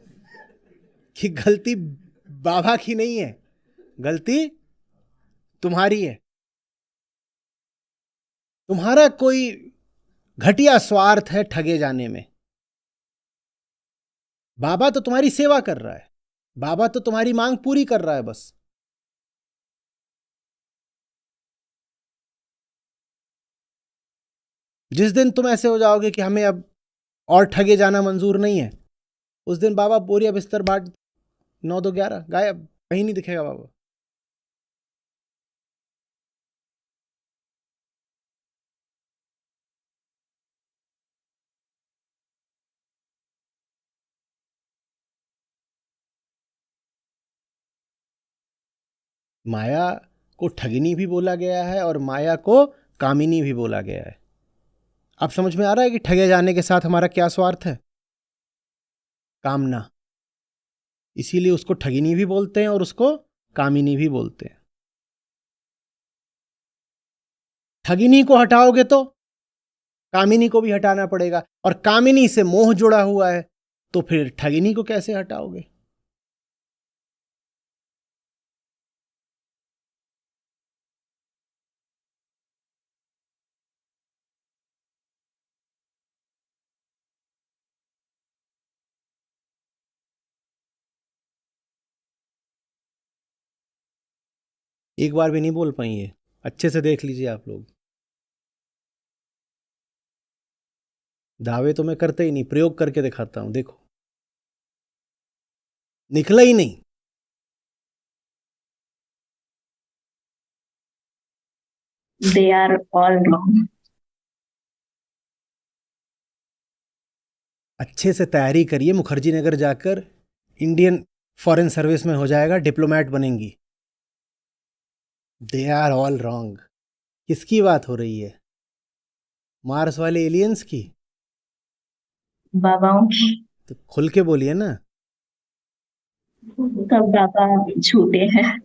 कि गलती बाबा की नहीं है, गलती तुम्हारी है। तुम्हारा कोई घटिया स्वार्थ है ठगे जाने में। बाबा तो तुम्हारी सेवा कर रहा है, बाबा तो तुम्हारी मांग पूरी कर रहा है बस। जिस दिन तुम ऐसे हो जाओगे कि हमें अब और ठगे जाना मंजूर नहीं है, उस दिन बाबा बोरिया बिस्तर बाट 9 2 11 गायब, कहीं नहीं दिखेगा बाबा। माया को ठगिनी भी बोला गया है और माया को कामिनी भी बोला गया है। अब समझ में आ रहा है कि ठगे जाने के साथ हमारा क्या स्वार्थ है? कामना। इसीलिए उसको ठगिनी भी बोलते हैं और उसको कामिनी भी बोलते हैं। ठगिनी को हटाओगे तो कामिनी को भी हटाना पड़ेगा, और कामिनी से मोह जुड़ा हुआ है, तो फिर ठगिनी को कैसे हटाओगे? एक बार भी नहीं बोल पाई ये, अच्छे से देख लीजिए आप लोग। दावे तो मैं करते ही नहीं, प्रयोग करके दिखाता हूं, देखो निकला ही नहीं। They are all wrong. अच्छे से तैयारी करिए, मुखर्जी नगर जाकर इंडियन फॉरेन सर्विस में हो जाएगा, डिप्लोमेट बनेंगी। They are all wrong. किसकी बात हो रही है? मार्स वाले एलियंस की? बाबाओं की। तो खुल के बोलिए ना। सब बाबा झूठे हैं।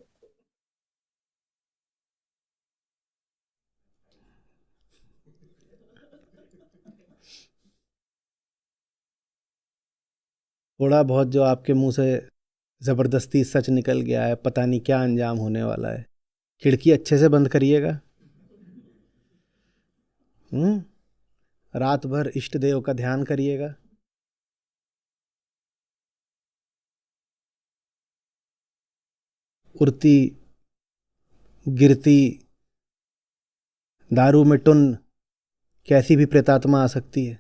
थोड़ा बहुत जो आपके मुंह से जबरदस्ती सच निकल गया है, पता नहीं क्या अंजाम होने वाला है। खिड़की अच्छे से बंद करिएगा। रात भर इष्ट देव का ध्यान करिएगा। उड़ती गिरती दारू में टुन कैसी भी प्रेतात्मा आ सकती है।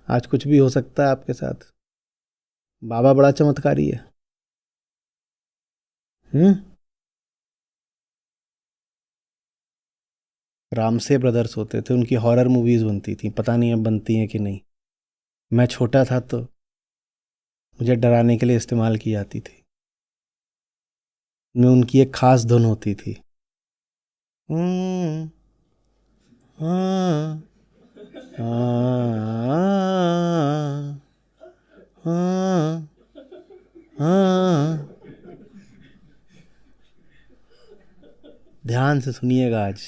आज कुछ भी हो सकता है आपके साथ। बाबा बड़ा चमत्कारी है। रामसे ब्रदर्स होते थे, उनकी हॉरर मूवीज बनती थी, पता नहीं अब बनती हैं कि नहीं। मैं छोटा था तो मुझे डराने के लिए इस्तेमाल की जाती थी। में उनकी एक खास धुन होती थी। हाँ, हाँ, हाँ, हाँ। ध्यान से सुनिएगा आज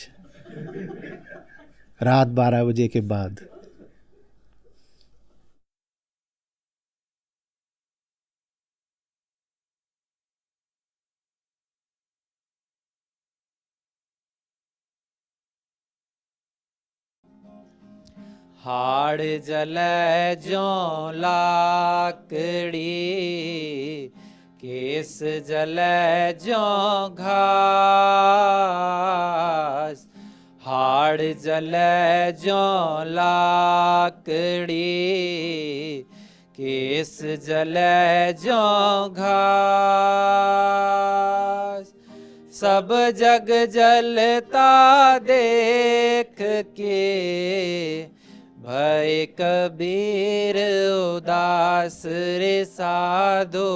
रात 12 बजे के बाद। हाड़ जलै ज्यों लाकड़ी, केस जलै ज्यों घास। हाड़ जलै ज्यों लाकड़ी, केस जलै ज्यों घास। सब जग जलता देख के, भय कबीर उदास रे साधो,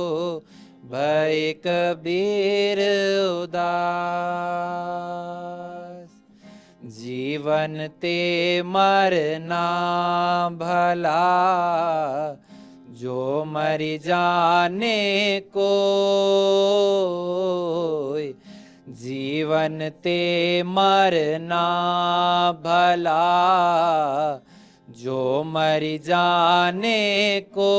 भय कबीर उदास। जीवन ते मरना भला, जो मरि जाने कोय। जीवन ते मरना भला, जो मर जाने को,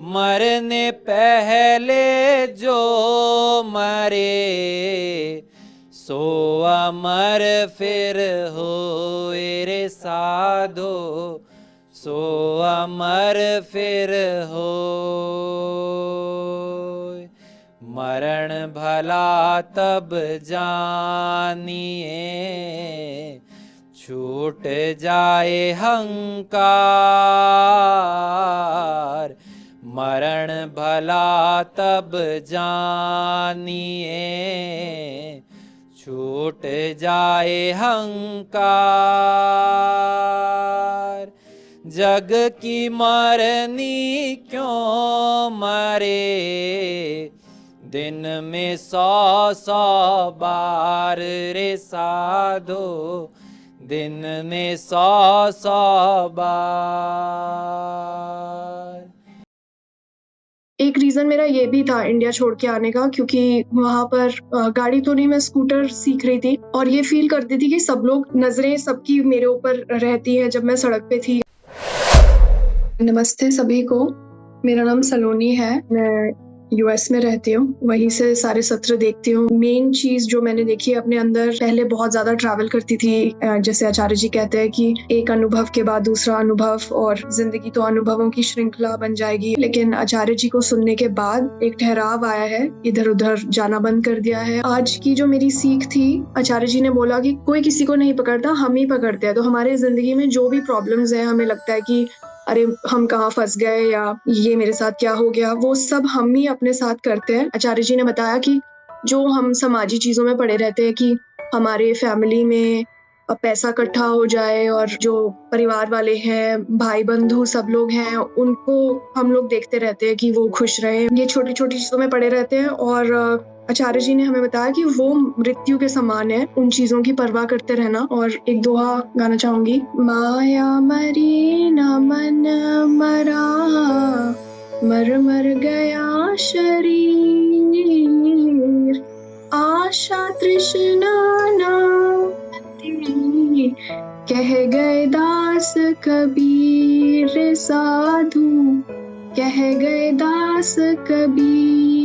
मरने पहले जो मरे, सो अमर फिर होए रे साधो, सो अमर फिर होए। मरण भला तब जानिए, छूट जाए हंकार। मरण भला तब जानिए, छूट जाए हंकार। जग की मरनी क्यों मरे, दिन में 100 बार रे साधो, दिन में 100 बार। एक रीज़न मेरा ये भी था इंडिया छोड़ के आने का, क्योंकि वहाँ पर गाड़ी तो नहीं, मैं स्कूटर सीख रही थी और ये फील करती थी कि सब लोग, नज़रें सबकी मेरे ऊपर रहती है जब मैं सड़क पे थी। नमस्ते सभी को, मेरा नाम सलोनी है, मैं यूएस में रहती हूँ, वहीं से सारे सत्र देखती हूँ। मेन चीज जो मैंने देखी है अपने अंदर, पहले बहुत ज्यादा ट्रैवल करती थी, जैसे आचार्य जी कहते हैं कि एक अनुभव के बाद दूसरा अनुभव, और जिंदगी तो अनुभवों की श्रृंखला बन जाएगी। लेकिन आचार्य जी को सुनने के बाद एक ठहराव आया है, इधर उधर जाना बंद कर दिया है। आज की जो मेरी सीख थी, आचार्य जी ने बोला कि कोई किसी को नहीं पकड़ता, हम ही पकड़ते हैं। तो हमारे जिंदगी में जो भी प्रॉब्लम्स हैं, हमें लगता है कि अरे हम कहाँ फंस गए या ये मेरे साथ क्या हो गया, वो सब हम ही अपने साथ करते हैं। आचार्य जी ने बताया कि जो हम समाजी चीजों में पड़े रहते हैं कि हमारे फैमिली में पैसा इकट्ठा हो जाए, और जो परिवार वाले हैं, भाई बंधु सब लोग हैं, उनको हम लोग देखते रहते हैं कि वो खुश रहे, ये छोटी छोटी चीजों में पड़े रहते हैं। और आचार्य जी ने हमें बताया कि वो मृत्यु के समान है, उन चीजों की परवाह करते रहना। और एक दोहा गाना चाहूंगी। माया मरी न मन मरा, मर मर गया शरीर, आशा तृष्णा नाती, कह गए दास कबीर साधु, कह गए दास कबीर।